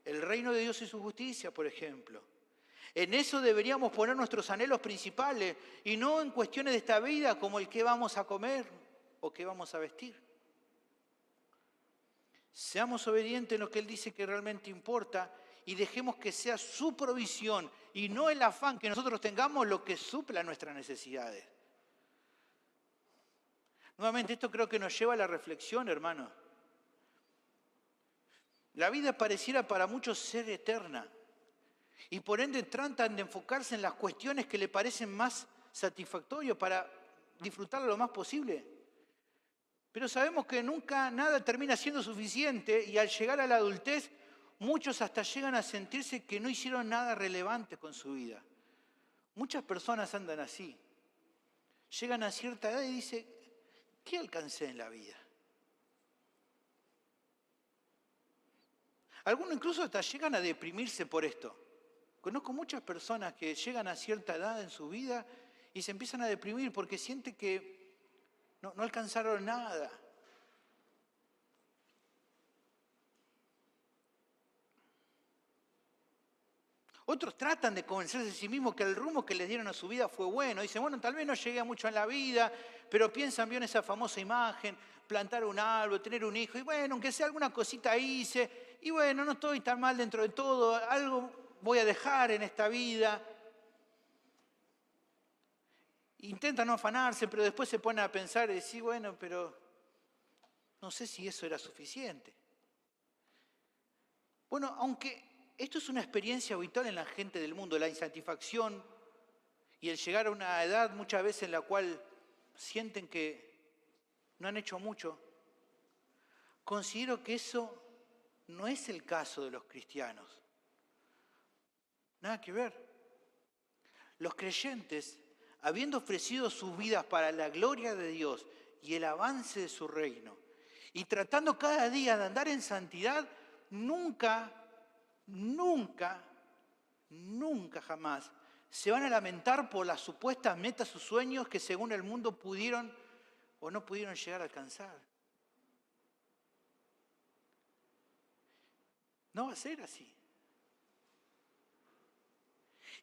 El reino de Dios y su justicia, por ejemplo. En eso deberíamos poner nuestros anhelos principales y no en cuestiones de esta vida como el qué vamos a comer o qué vamos a vestir. Seamos obedientes en lo que Él dice que realmente importa y dejemos que sea su provisión y no el afán que nosotros tengamos lo que supla nuestras necesidades. Nuevamente, esto creo que nos lleva a la reflexión, hermano. La vida pareciera para muchos ser eterna y por ende tratan de enfocarse en las cuestiones que le parecen más satisfactorias para disfrutarlo lo más posible. Pero sabemos que nunca nada termina siendo suficiente y al llegar a la adultez, muchos hasta llegan a sentirse que no hicieron nada relevante con su vida. Muchas personas andan así. Llegan a cierta edad y dicen, ¿qué alcancé en la vida? Algunos incluso hasta llegan a deprimirse por esto. Conozco muchas personas que llegan a cierta edad en su vida y se empiezan a deprimir porque sienten que no alcanzaron nada. Otros tratan de convencerse a sí mismos que el rumbo que les dieron a su vida fue bueno. Dicen, bueno, tal vez no llegué a mucho en la vida, pero piensan bien esa famosa imagen, plantar un árbol, tener un hijo, y bueno, aunque sea alguna cosita hice, y bueno, no estoy tan mal dentro de todo, algo voy a dejar en esta vida. Intentan no afanarse, pero después se ponen a pensar y decir, bueno, pero no sé si eso era suficiente. Bueno, aunque esto es una experiencia habitual en la gente del mundo, la insatisfacción y el llegar a una edad muchas veces en la cual sienten que no han hecho mucho, considero que eso no es el caso de los cristianos. Nada que ver. Los creyentes, habiendo ofrecido sus vidas para la gloria de Dios y el avance de su reino, y tratando cada día de andar en santidad, nunca jamás se van a lamentar por las supuestas metas o sueños que según el mundo pudieron o no pudieron llegar a alcanzar. No va a ser así.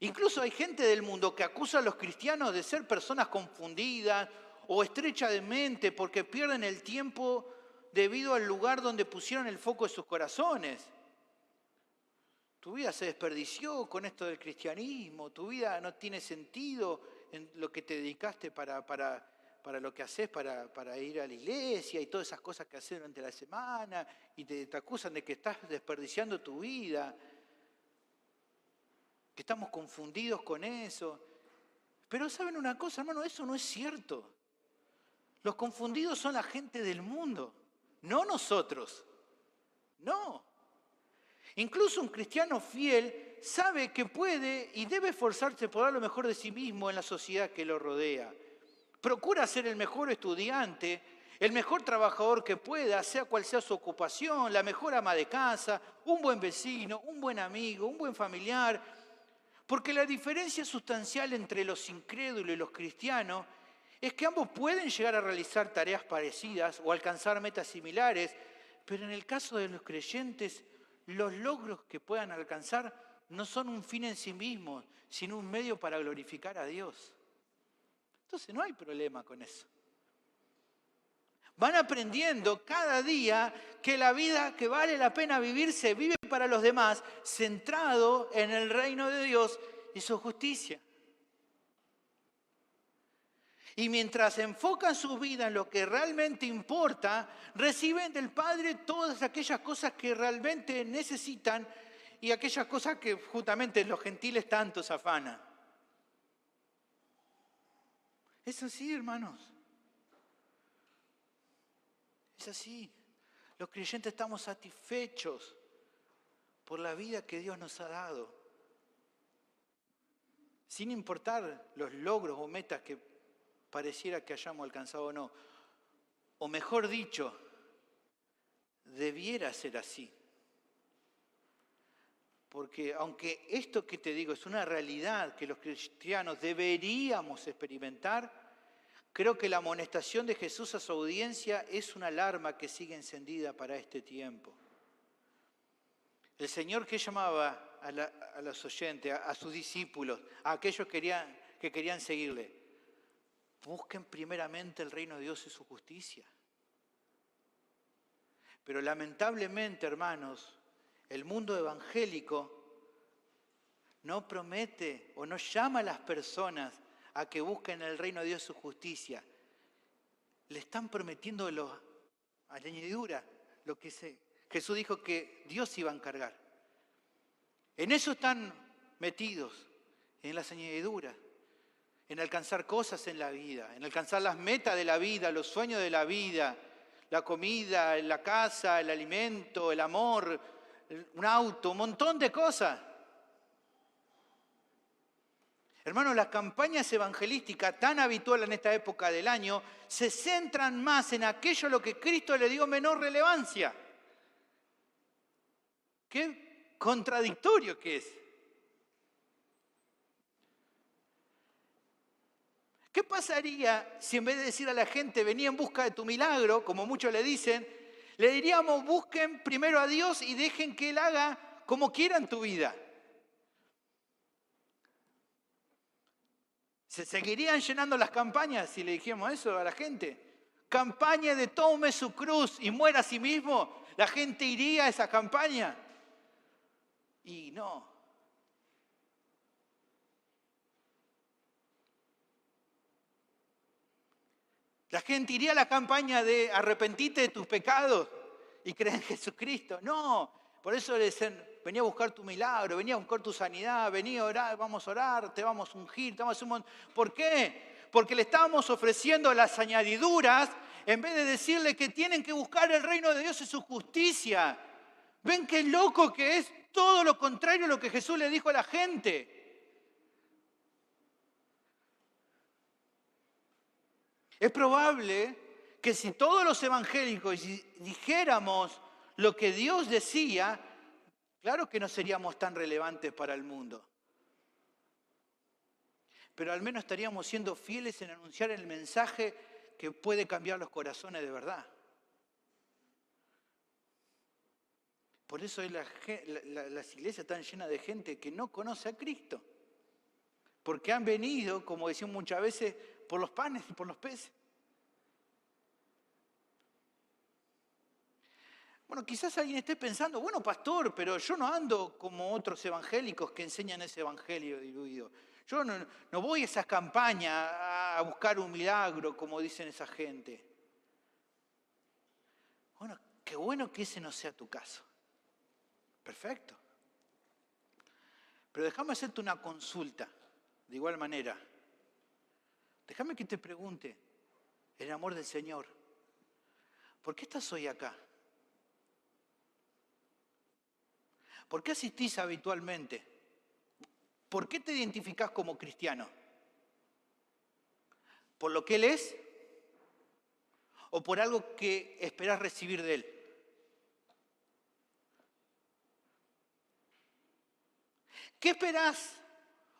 Incluso hay gente del mundo que acusa a los cristianos de ser personas confundidas o estrechas de mente porque pierden el tiempo debido al lugar donde pusieron el foco de sus corazones. Tu vida se desperdició con esto del cristianismo, tu vida no tiene sentido en lo que te dedicaste para lo que haces, para ir a la iglesia y todas esas cosas que haces durante la semana y te acusan de que estás desperdiciando tu vida. que estamos confundidos con eso. Pero ¿saben una cosa, hermano? Eso no es cierto. Los confundidos son la gente del mundo, no nosotros. No. Incluso un cristiano fiel sabe que puede y debe esforzarse por dar lo mejor de sí mismo en la sociedad que lo rodea. Procura ser el mejor estudiante, el mejor trabajador que pueda, sea cual sea su ocupación, la mejor ama de casa, un buen vecino, un buen amigo, un buen familiar. Porque la diferencia sustancial entre los incrédulos y los cristianos es que ambos pueden llegar a realizar tareas parecidas o alcanzar metas similares, pero en el caso de los creyentes, los logros que puedan alcanzar no son un fin en sí mismos, sino un medio para glorificar a Dios. Entonces no hay problema con eso. Van aprendiendo cada día que la vida que vale la pena vivir se vive para los demás, centrado en el reino de Dios y su justicia. Y mientras enfocan su vida en lo que realmente importa, reciben del Padre todas aquellas cosas que realmente necesitan y aquellas cosas que justamente los gentiles tanto se afanan. Es así, hermanos. Es así. Los creyentes estamos satisfechos por la vida que Dios nos ha dado. Sin importar los logros o metas que pareciera que hayamos alcanzado o no. O mejor dicho, debiera ser así. Porque aunque esto que te digo es una realidad que los cristianos deberíamos experimentar, creo que la amonestación de Jesús a su audiencia es una alarma que sigue encendida para este tiempo. El Señor que llamaba a los oyentes, a sus discípulos, a aquellos que querían seguirle, busquen primeramente el reino de Dios y su justicia. Pero lamentablemente, hermanos, el mundo evangélico no promete o no llama a las personas a que busquen el reino de Dios y su justicia. Le están prometiendo a la añadidura lo que Jesús dijo que Dios iba a encargar. En eso están metidos, en las añadiduras, en alcanzar cosas en la vida, en alcanzar las metas de la vida, los sueños de la vida, la comida, la casa, el alimento, el amor, un auto, un montón de cosas. Hermanos, las campañas evangelísticas tan habituales en esta época del año se centran más en aquello a lo que Cristo le dio menor relevancia. Qué contradictorio que es. ¿Qué pasaría si en vez de decir a la gente, vení en busca de tu milagro, como muchos le dicen, le diríamos, busquen primero a Dios y dejen que Él haga como quiera en tu vida? ¿Se seguirían llenando las campañas si le dijéramos eso a la gente? Campaña de tome su cruz y muera a sí mismo. ¿La gente iría a esa campaña? Y no. La gente iría a la campaña de arrepentite de tus pecados y cree en Jesucristo. No, por eso le dicen, vení a buscar tu milagro, vení a buscar tu sanidad, vení a orar, vamos a orar, te vamos a ungir, te vamos a hacer un montón. ¿Por qué? Porque le estamos ofreciendo las añadiduras en vez de decirle que tienen que buscar el reino de Dios y su justicia. ¿Ven qué loco que es? Todo lo contrario a lo que Jesús le dijo a la gente. Es probable que si todos los evangélicos dijéramos lo que Dios decía, claro que no seríamos tan relevantes para el mundo. Pero al menos estaríamos siendo fieles en anunciar el mensaje que puede cambiar los corazones de verdad. Por eso las iglesias están llenas de gente que no conoce a Cristo. Porque han venido, como decimos muchas veces, por los panes y por los peces. Bueno, quizás alguien esté pensando, bueno, pastor, pero yo no ando como otros evangélicos que enseñan ese evangelio diluido. Yo no voy a esas campañas a buscar un milagro, como dicen esa gente. Bueno, qué bueno que ese no sea tu caso. Perfecto. Pero déjame hacerte una consulta, de igual manera. Déjame que te pregunte, en amor del Señor, ¿por qué estás hoy acá? ¿Por qué asistís habitualmente? ¿Por qué te identificás como cristiano? ¿Por lo que Él es? ¿O por algo que esperás recibir de Él? ¿Qué esperás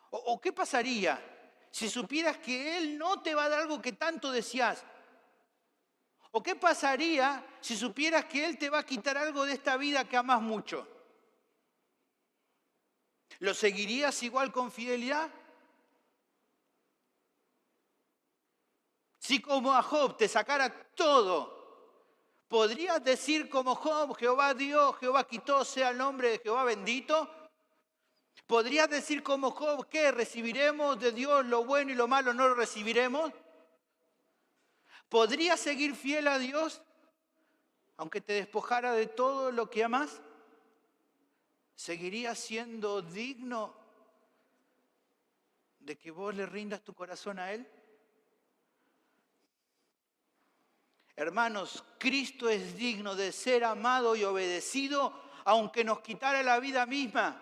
o qué pasaría si supieras que Él no te va a dar algo que tanto deseás? ¿O qué pasaría si supieras que Él te va a quitar algo de esta vida que amás mucho? ¿Lo seguirías igual con fidelidad? Si como a Job te sacara todo, ¿podrías decir como Job, Jehová dio, Jehová quitó, sea el nombre de Jehová bendito? ¿Podrías decir como Job que recibiremos de Dios lo bueno y lo malo no lo recibiremos? ¿Podrías seguir fiel a Dios aunque te despojara de todo lo que amas? ¿Seguirías siendo digno de que vos le rindas tu corazón a Él? Hermanos, Cristo es digno de ser amado y obedecido aunque nos quitara la vida misma.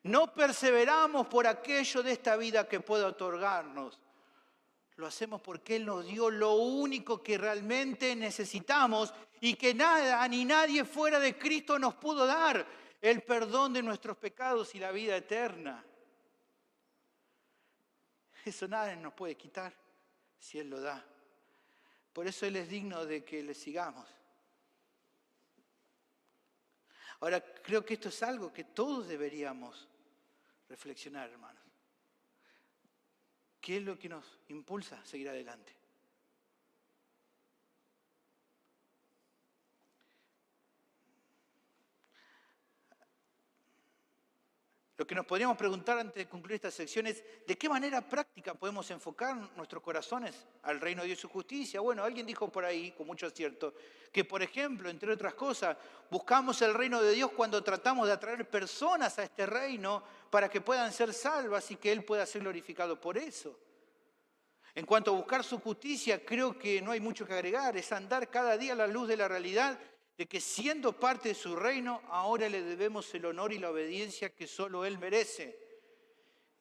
No perseveramos por aquello de esta vida que puede otorgarnos. Lo hacemos porque Él nos dio lo único que realmente necesitamos y que nada ni nadie fuera de Cristo nos pudo dar: el perdón de nuestros pecados y la vida eterna. Eso nada nos puede quitar si Él lo da. Por eso Él es digno de que le sigamos. Ahora, creo que esto es algo que todos deberíamos reflexionar, hermanos. ¿Qué es lo que nos impulsa a seguir adelante? Lo que nos podríamos preguntar antes de concluir esta sección es: ¿de qué manera práctica podemos enfocar nuestros corazones al reino de Dios y su justicia? Bueno, alguien dijo por ahí, con mucho acierto, que por ejemplo, entre otras cosas, buscamos el reino de Dios cuando tratamos de atraer personas a este reino para que puedan ser salvas y que Él pueda ser glorificado por eso. En cuanto a buscar su justicia, creo que no hay mucho que agregar. Es andar cada día a la luz de la realidad de que, siendo parte de su reino, ahora le debemos el honor y la obediencia que solo Él merece.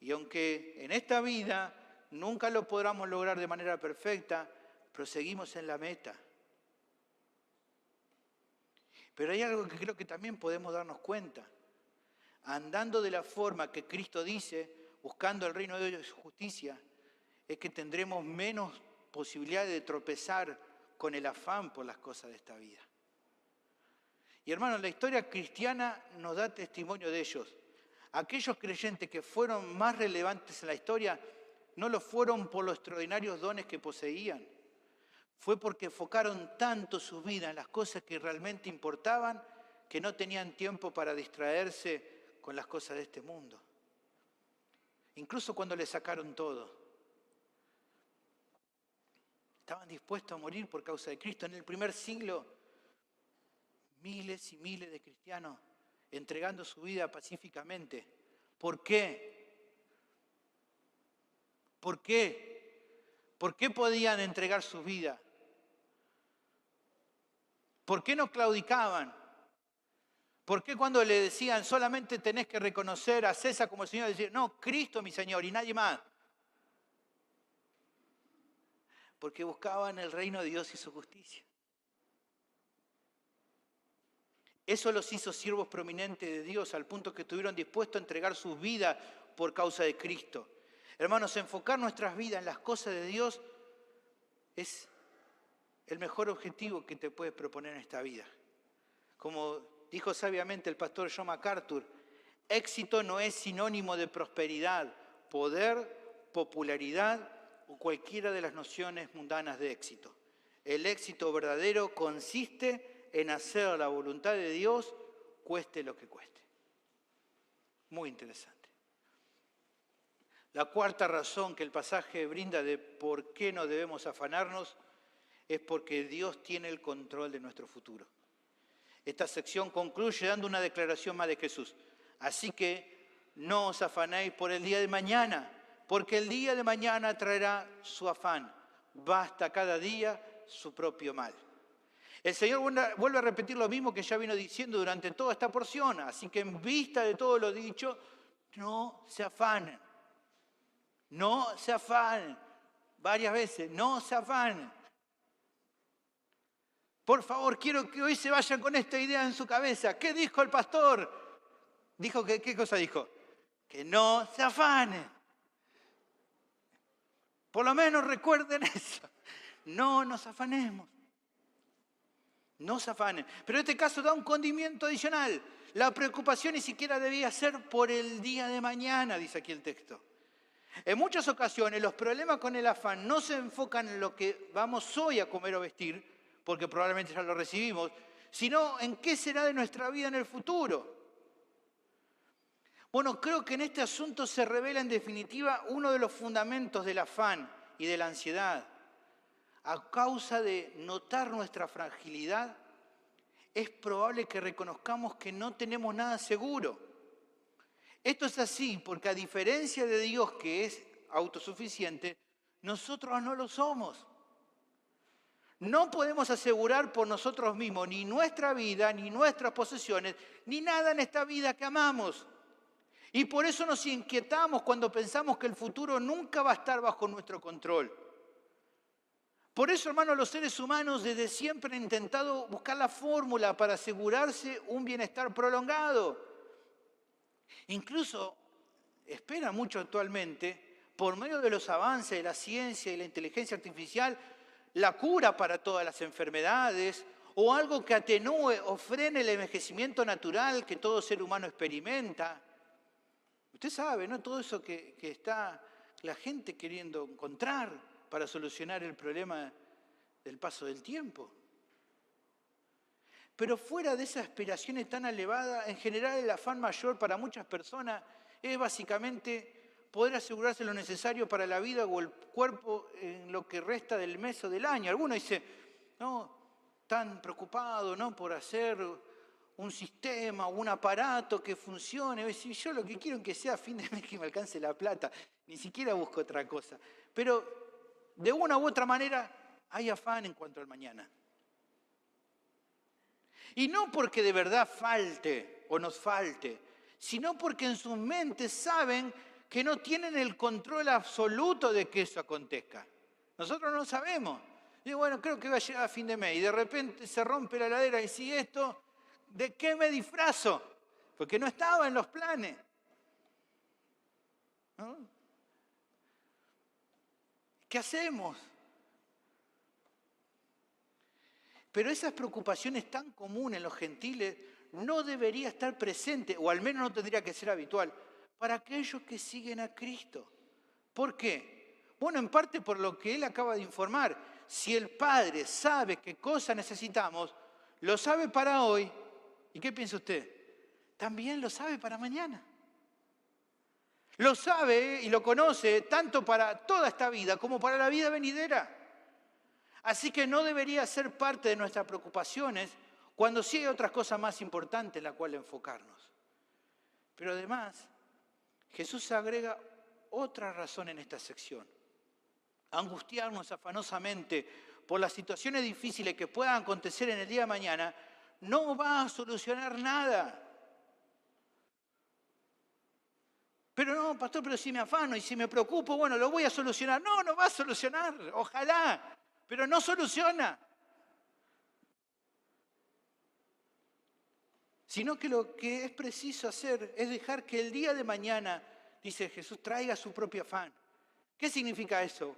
Y aunque en esta vida nunca lo podamos lograr de manera perfecta, proseguimos en la meta. Pero hay algo que creo que también podemos darnos cuenta. Andando de la forma que Cristo dice, buscando el reino de Dios y su justicia, es que tendremos menos posibilidad de tropezar con el afán por las cosas de esta vida. Y hermanos, la historia cristiana nos da testimonio de ellos. Aquellos creyentes que fueron más relevantes en la historia no lo fueron por los extraordinarios dones que poseían. Fue porque enfocaron tanto su vida en las cosas que realmente importaban que no tenían tiempo para distraerse con las cosas de este mundo. Incluso cuando le sacaron todo, estaban dispuestos a morir por causa de Cristo. En el primer siglo, miles y miles de cristianos entregando su vida pacíficamente. ¿Por qué? ¿Por qué? ¿Por qué podían entregar su vida? ¿Por qué no claudicaban? ¿Por qué cuando le decían solamente tenés que reconocer a César como el Señor, decir no, Cristo mi Señor y nadie más? Porque buscaban el reino de Dios y su justicia. Eso los hizo siervos prominentes de Dios, al punto que estuvieron dispuestos a entregar sus vidas por causa de Cristo. Hermanos, enfocar nuestras vidas en las cosas de Dios es el mejor objetivo que te puedes proponer en esta vida. Como dijo sabiamente el pastor John MacArthur, éxito no es sinónimo de prosperidad, poder, popularidad o cualquiera de las nociones mundanas de éxito. El éxito verdadero consiste en hacer la voluntad de Dios, cueste lo que cueste. Muy interesante. La cuarta razón que el pasaje brinda de por qué no debemos afanarnos es porque Dios tiene el control de nuestro futuro. Esta sección concluye dando una declaración más de Jesús. Así que no os afanéis por el día de mañana, porque el día de mañana traerá su afán. Basta cada día su propio mal. El Señor vuelve a repetir lo mismo que ya vino diciendo durante toda esta porción. Así que en vista de todo lo dicho, no se afanen. No se afanen. Varias veces, no se afanen. Por favor, quiero que hoy se vayan con esta idea en su cabeza. ¿Qué dijo el pastor? Dijo que, ¿qué cosa dijo? Que no se afanen. Por lo menos recuerden eso. No nos afanemos. No se afanen. Pero en este caso da un condimento adicional. La preocupación ni siquiera debía ser por el día de mañana, dice aquí el texto. En muchas ocasiones los problemas con el afán no se enfocan en lo que vamos hoy a comer o vestir, porque probablemente ya lo recibimos, sino en qué será de nuestra vida en el futuro. Bueno, creo que en este asunto se revela en definitiva uno de los fundamentos del afán y de la ansiedad. A causa de notar nuestra fragilidad, es probable que reconozcamos que no tenemos nada seguro. Esto es así porque a diferencia de Dios, que es autosuficiente, nosotros no lo somos. No podemos asegurar por nosotros mismos ni nuestra vida, ni nuestras posesiones, ni nada en esta vida que amamos. Y por eso nos inquietamos cuando pensamos que el futuro nunca va a estar bajo nuestro control. Por eso, hermanos, los seres humanos desde siempre han intentado buscar la fórmula para asegurarse un bienestar prolongado. Incluso espera mucho actualmente, por medio de los avances de la ciencia y la inteligencia artificial, la cura para todas las enfermedades o algo que atenúe o frene el envejecimiento natural que todo ser humano experimenta. Usted sabe, ¿no? Todo eso que está la gente queriendo encontrar para solucionar el problema del paso del tiempo. Pero fuera de esas aspiraciones tan elevadas, en general el afán mayor para muchas personas es básicamente poder asegurarse lo necesario para la vida o el cuerpo en lo que resta del mes o del año. Algunos dicen, no, tan preocupado, ¿no?, por hacer un sistema o un aparato que funcione. Si yo lo que quiero es que sea a fin de mes que me alcance la plata, ni siquiera busco otra cosa. Pero de una u otra manera hay afán en cuanto al mañana. Y no porque de verdad falte o nos falte, sino porque en sus mentes saben que no tienen el control absoluto de que eso acontezca. Nosotros no sabemos. Digo, bueno, creo que va a llegar a fin de mes y de repente se rompe la heladera y si esto, ¿de qué me disfrazo? Porque no estaba en los planes. ¿No? ¿Qué hacemos? Pero esas preocupaciones tan comunes en los gentiles no debería estar presente, o al menos no tendría que ser habitual, para aquellos que siguen a Cristo. ¿Por qué? Bueno, en parte por lo que él acaba de informar. Si el Padre sabe qué cosa necesitamos, lo sabe para hoy, ¿y qué piensa usted? También lo sabe para mañana. Lo sabe y lo conoce tanto para toda esta vida como para la vida venidera. Así que no debería ser parte de nuestras preocupaciones cuando sí hay otras cosas más importantes en las cuales enfocarnos. Pero además, Jesús agrega otra razón en esta sección. Angustiarnos afanosamente por las situaciones difíciles que puedan acontecer en el día de mañana no va a solucionar nada. Pero no, pastor, pero si me afano y si me preocupo, bueno, lo voy a solucionar. No, no va a solucionar, ojalá, pero no soluciona. Sino que lo que es preciso hacer es dejar que el día de mañana, dice Jesús, traiga su propio afán. ¿Qué significa eso?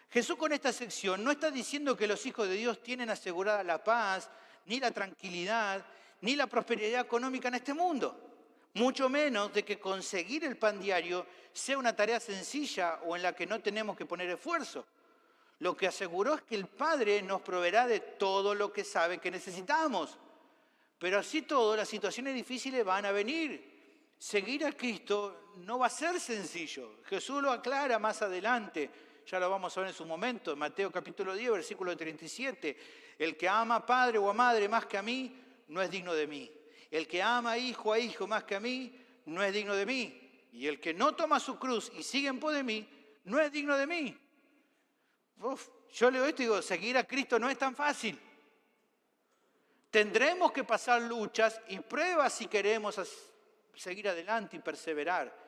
Jesús con esta sección no está diciendo que los hijos de Dios tienen asegurada la paz, ni la tranquilidad, ni la prosperidad económica en este mundo. Mucho menos de que conseguir el pan diario sea una tarea sencilla o en la que no tenemos que poner esfuerzo. Lo que aseguró es que el Padre nos proveerá de todo lo que sabe que necesitamos. Pero así todo, las situaciones difíciles van a venir. Seguir a Cristo no va a ser sencillo. Jesús lo aclara más adelante. Ya lo vamos a ver en su momento, en Mateo capítulo 10, versículo 37. El que ama a padre o a madre más que a mí, no es digno de mí. El que ama a hijo más que a mí, no es digno de mí. Y el que no toma su cruz y sigue en pos de mí, no es digno de mí. Yo leo esto y digo, seguir a Cristo no es tan fácil. Tendremos que pasar luchas y pruebas si queremos seguir adelante y perseverar.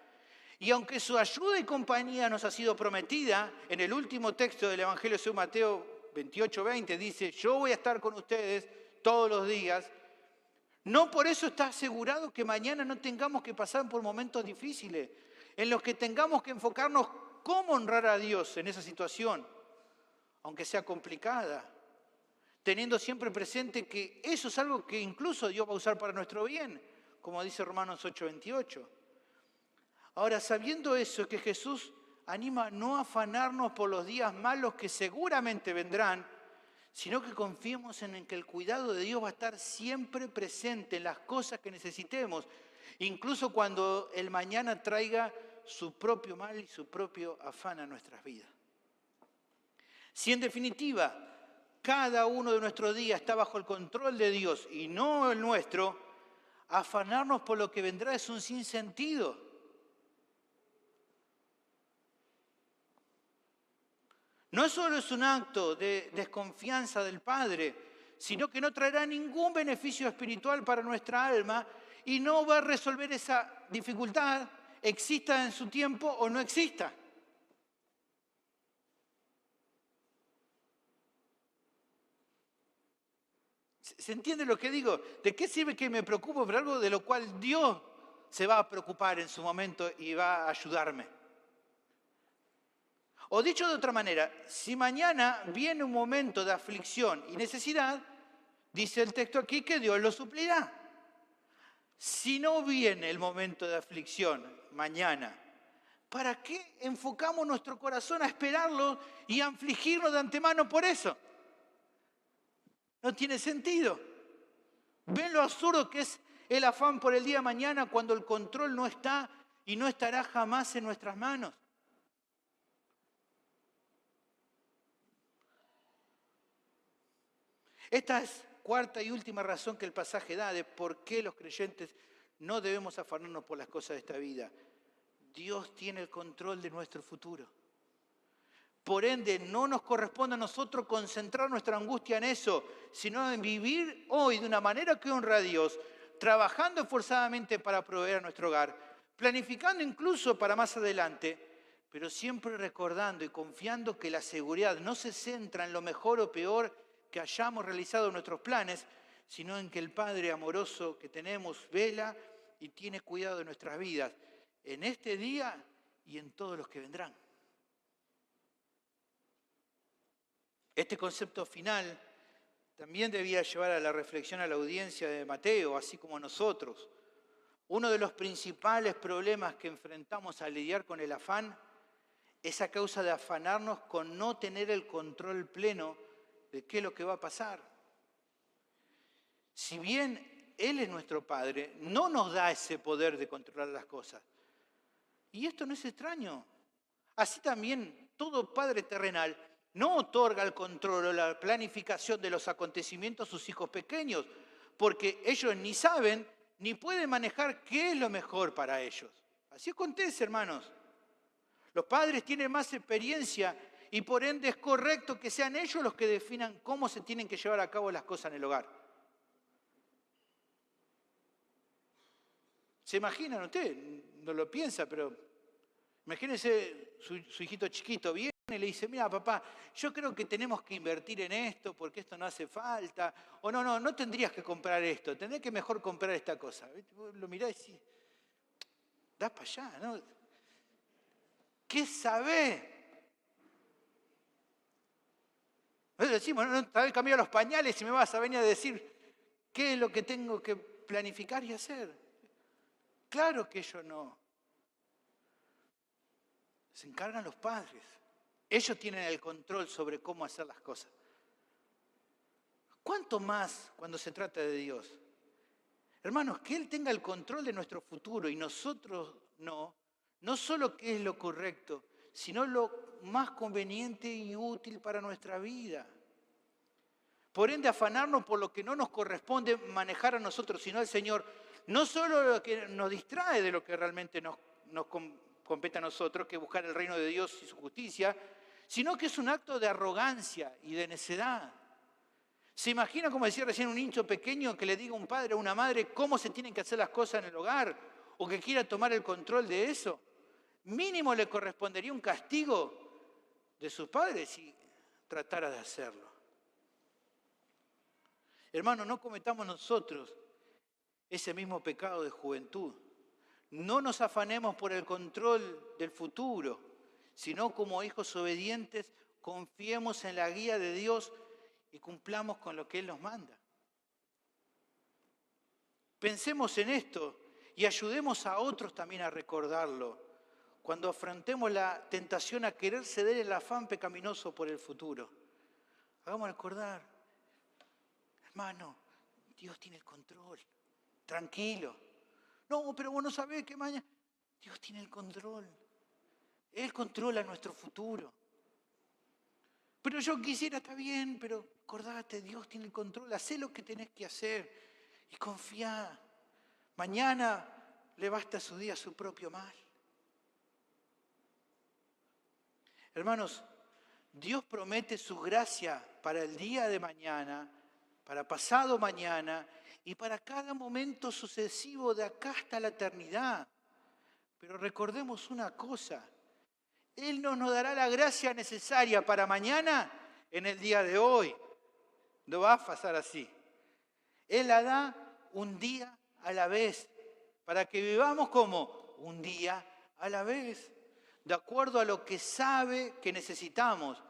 Y aunque su ayuda y compañía nos ha sido prometida, en el último texto del Evangelio de San Mateo 28:20 dice, yo voy a estar con ustedes todos los días. No por eso está asegurado que mañana no tengamos que pasar por momentos difíciles, en los que tengamos que enfocarnos cómo honrar a Dios en esa situación, aunque sea complicada, teniendo siempre presente que eso es algo que incluso Dios va a usar para nuestro bien, como dice Romanos 8:28. Ahora, sabiendo eso, que Jesús anima a no afanarnos por los días malos que seguramente vendrán, sino que confiemos en que el cuidado de Dios va a estar siempre presente en las cosas que necesitemos, incluso cuando el mañana traiga su propio mal y su propio afán a nuestras vidas. Si en definitiva cada uno de nuestros días está bajo el control de Dios y no el nuestro, afanarnos por lo que vendrá es un sinsentido. No solo es un acto de desconfianza del Padre, sino que no traerá ningún beneficio espiritual para nuestra alma y no va a resolver esa dificultad, exista en su tiempo o no exista. ¿Se entiende lo que digo? ¿De qué sirve que me preocupo por algo de lo cual Dios se va a preocupar en su momento y va a ayudarme? O dicho de otra manera, si mañana viene un momento de aflicción y necesidad, dice el texto aquí que Dios lo suplirá. Si no viene el momento de aflicción mañana, ¿para qué enfocamos nuestro corazón a esperarlo y a afligirnos de antemano por eso? No tiene sentido. ¿Ven lo absurdo que es el afán por el día de mañana cuando el control no está y no estará jamás en nuestras manos? Esta es cuarta y última razón que el pasaje da de por qué los creyentes no debemos afanarnos por las cosas de esta vida. Dios tiene el control de nuestro futuro. Por ende, no nos corresponde a nosotros concentrar nuestra angustia en eso, sino en vivir hoy de una manera que honra a Dios, trabajando esforzadamente para proveer a nuestro hogar, planificando incluso para más adelante, pero siempre recordando y confiando que la seguridad no se centra en lo mejor o peor que hayamos realizado nuestros planes, sino en que el Padre amoroso que tenemos vela y tiene cuidado de nuestras vidas, en este día y en todos los que vendrán. Este concepto final también debía llevar a la reflexión a la audiencia de Mateo, así como a nosotros. Uno de los principales problemas que enfrentamos al lidiar con el afán es a causa de afanarnos con no tener el control pleno de qué es lo que va a pasar. Si bien Él es nuestro Padre, no nos da ese poder de controlar las cosas. Y esto no es extraño. Así también todo padre terrenal no otorga el control o la planificación de los acontecimientos a sus hijos pequeños, porque ellos ni saben ni pueden manejar qué es lo mejor para ellos. Así acontece, hermanos. Los padres tienen más experiencia y por ende es correcto que sean ellos los que definan cómo se tienen que llevar a cabo las cosas en el hogar. ¿Se imaginan usted? No lo piensa, pero imagínense su hijito chiquito viene y le dice, mira papá, yo creo que tenemos que invertir en esto porque esto no hace falta. O no tendrías que comprar esto, tendrías que mejor comprar esta cosa. Vos lo mirás y decís, das para allá, ¿no? ¿Qué sabés? Nosotros decimos, no sabés cambiar los pañales y me vas a venir a decir qué es lo que tengo que planificar y hacer. Claro que ellos no. Se encargan los padres. Ellos tienen el control sobre cómo hacer las cosas. ¿Cuánto más cuando se trata de Dios? Hermanos, que Él tenga el control de nuestro futuro y nosotros no solo que es lo correcto, sino lo más conveniente y útil para nuestra vida. Por ende, afanarnos por lo que no nos corresponde manejar a nosotros, sino al Señor, no solo lo que nos distrae de lo que realmente nos compete a nosotros, que es buscar el reino de Dios y su justicia, sino que es un acto de arrogancia y de necedad. ¿Se imagina, como decía recién, un niño pequeño que le diga a un padre o una madre cómo se tienen que hacer las cosas en el hogar o que quiera tomar el control de eso? Mínimo le correspondería un castigo de sus padres si tratara de hacerlo. Hermanos, no cometamos nosotros ese mismo pecado de juventud. No nos afanemos por el control del futuro, sino como hijos obedientes confiemos en la guía de Dios y cumplamos con lo que Él nos manda. Pensemos en esto y ayudemos a otros también a recordarlo cuando afrontemos la tentación a querer ceder el afán pecaminoso por el futuro. Hagamos recordar, hermano, Dios tiene el control, tranquilo. No, pero vos no sabés que mañana... Dios tiene el control. Él controla nuestro futuro. Pero yo quisiera, está bien, pero acordate, Dios tiene el control. Hacé lo que tenés que hacer y confía. Mañana le basta su día su propio mal. Hermanos, Dios promete su gracia para el día de mañana, para pasado mañana y para cada momento sucesivo de acá hasta la eternidad. Pero recordemos una cosa. Él no nos dará la gracia necesaria para mañana en el día de hoy. No va a pasar así. Él la da un día a la vez, para que vivamos como un día a la vez, de acuerdo a lo que sabe que necesitamos,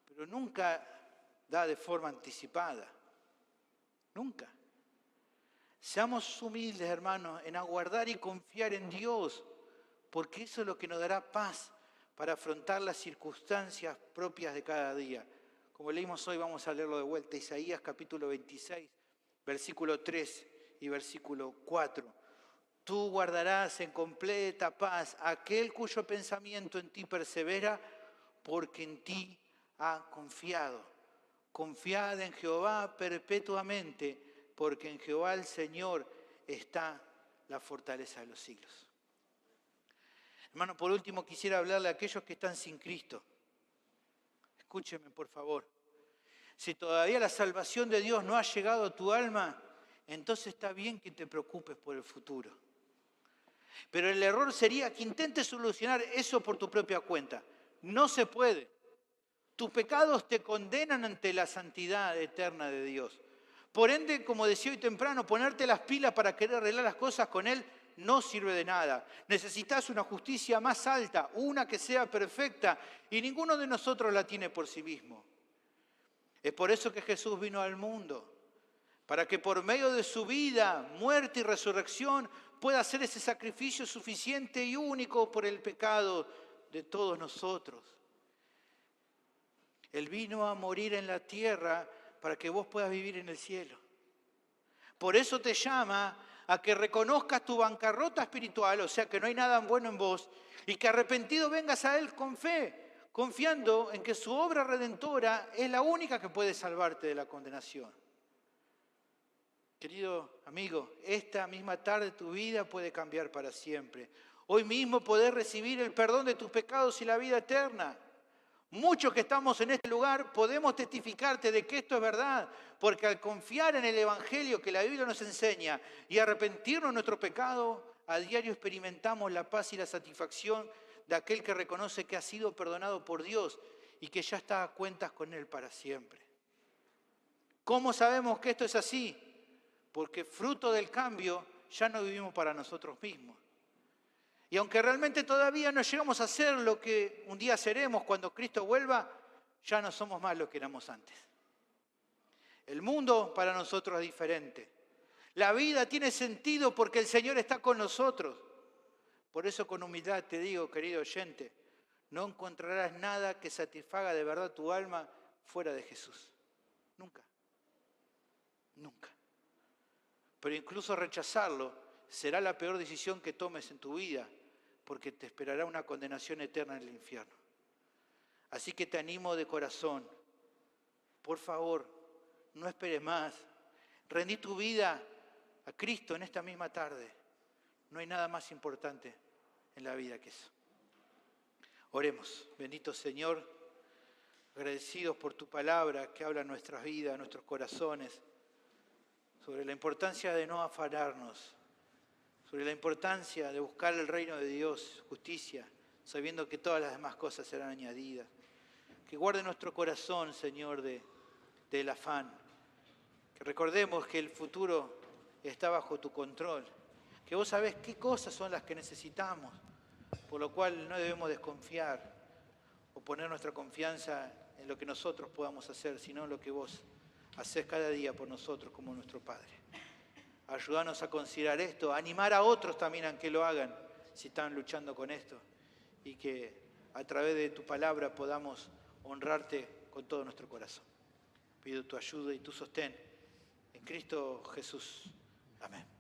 pero nunca da de forma anticipada. Nunca. Seamos humildes, hermanos, en aguardar y confiar en Dios, porque eso es lo que nos dará paz para afrontar las circunstancias propias de cada día. Como leímos hoy, vamos a leerlo de vuelta, Isaías capítulo 26, versículo 3 y versículo 4. Tú guardarás en completa paz aquel cuyo pensamiento en ti persevera, porque en ti ha confiado. Confiad en Jehová perpetuamente, porque en Jehová el Señor está la fortaleza de los siglos. Hermano, por último quisiera hablarle a aquellos que están sin Cristo. Escúcheme, por favor. Si todavía la salvación de Dios no ha llegado a tu alma, entonces está bien que te preocupes por el futuro. Pero el error sería que intentes solucionar eso por tu propia cuenta. No se puede. Tus pecados te condenan ante la santidad eterna de Dios. Por ende, como decía hoy temprano, ponerte las pilas para querer arreglar las cosas con Él no sirve de nada. Necesitas una justicia más alta, una que sea perfecta, y ninguno de nosotros la tiene por sí mismo. Es por eso que Jesús vino al mundo, para que por medio de su vida, muerte y resurrección pueda hacer ese sacrificio suficiente y único por el pecado de todos nosotros. Él vino a morir en la tierra para que vos puedas vivir en el cielo. Por eso te llama a que reconozcas tu bancarrota espiritual, o sea que no hay nada bueno en vos, y que arrepentido vengas a Él con fe, confiando en que su obra redentora es la única que puede salvarte de la condenación. Querido amigo, esta misma tarde tu vida puede cambiar para siempre. Hoy mismo podés recibir el perdón de tus pecados y la vida eterna. Muchos que estamos en este lugar podemos testificarte de que esto es verdad, porque al confiar en el Evangelio que la Biblia nos enseña y arrepentirnos de nuestro pecado, a diario experimentamos la paz y la satisfacción de aquel que reconoce que ha sido perdonado por Dios y que ya está a cuentas con Él para siempre. ¿Cómo sabemos que esto es así? Porque fruto del cambio ya no vivimos para nosotros mismos. Y aunque realmente todavía no llegamos a ser lo que un día seremos cuando Cristo vuelva, ya no somos más lo que éramos antes. El mundo para nosotros es diferente. La vida tiene sentido porque el Señor está con nosotros. Por eso con humildad te digo, querido oyente, no encontrarás nada que satisfaga de verdad tu alma fuera de Jesús. Nunca. Nunca. Pero incluso rechazarlo será la peor decisión que tomes en tu vida, porque te esperará una condenación eterna en el infierno. Así que te animo de corazón, por favor, no esperes más. Rendí tu vida a Cristo en esta misma tarde, no hay nada más importante en la vida que eso. Oremos. Bendito Señor, agradecidos por tu palabra que habla en nuestras vidas, en nuestros corazones, sobre la importancia de no afanarnos, sobre la importancia de buscar el reino de Dios, justicia, sabiendo que todas las demás cosas serán añadidas. Que guarde nuestro corazón, Señor, del afán. Que recordemos que el futuro está bajo tu control. Que vos sabés qué cosas son las que necesitamos, por lo cual no debemos desconfiar o poner nuestra confianza en lo que nosotros podamos hacer, sino en lo que vos hacés cada día por nosotros como nuestro Padre. Ayúdanos a considerar esto, a animar a otros también a que lo hagan si están luchando con esto, y que a través de tu palabra podamos honrarte con todo nuestro corazón. Pido tu ayuda y tu sostén en Cristo Jesús. Amén.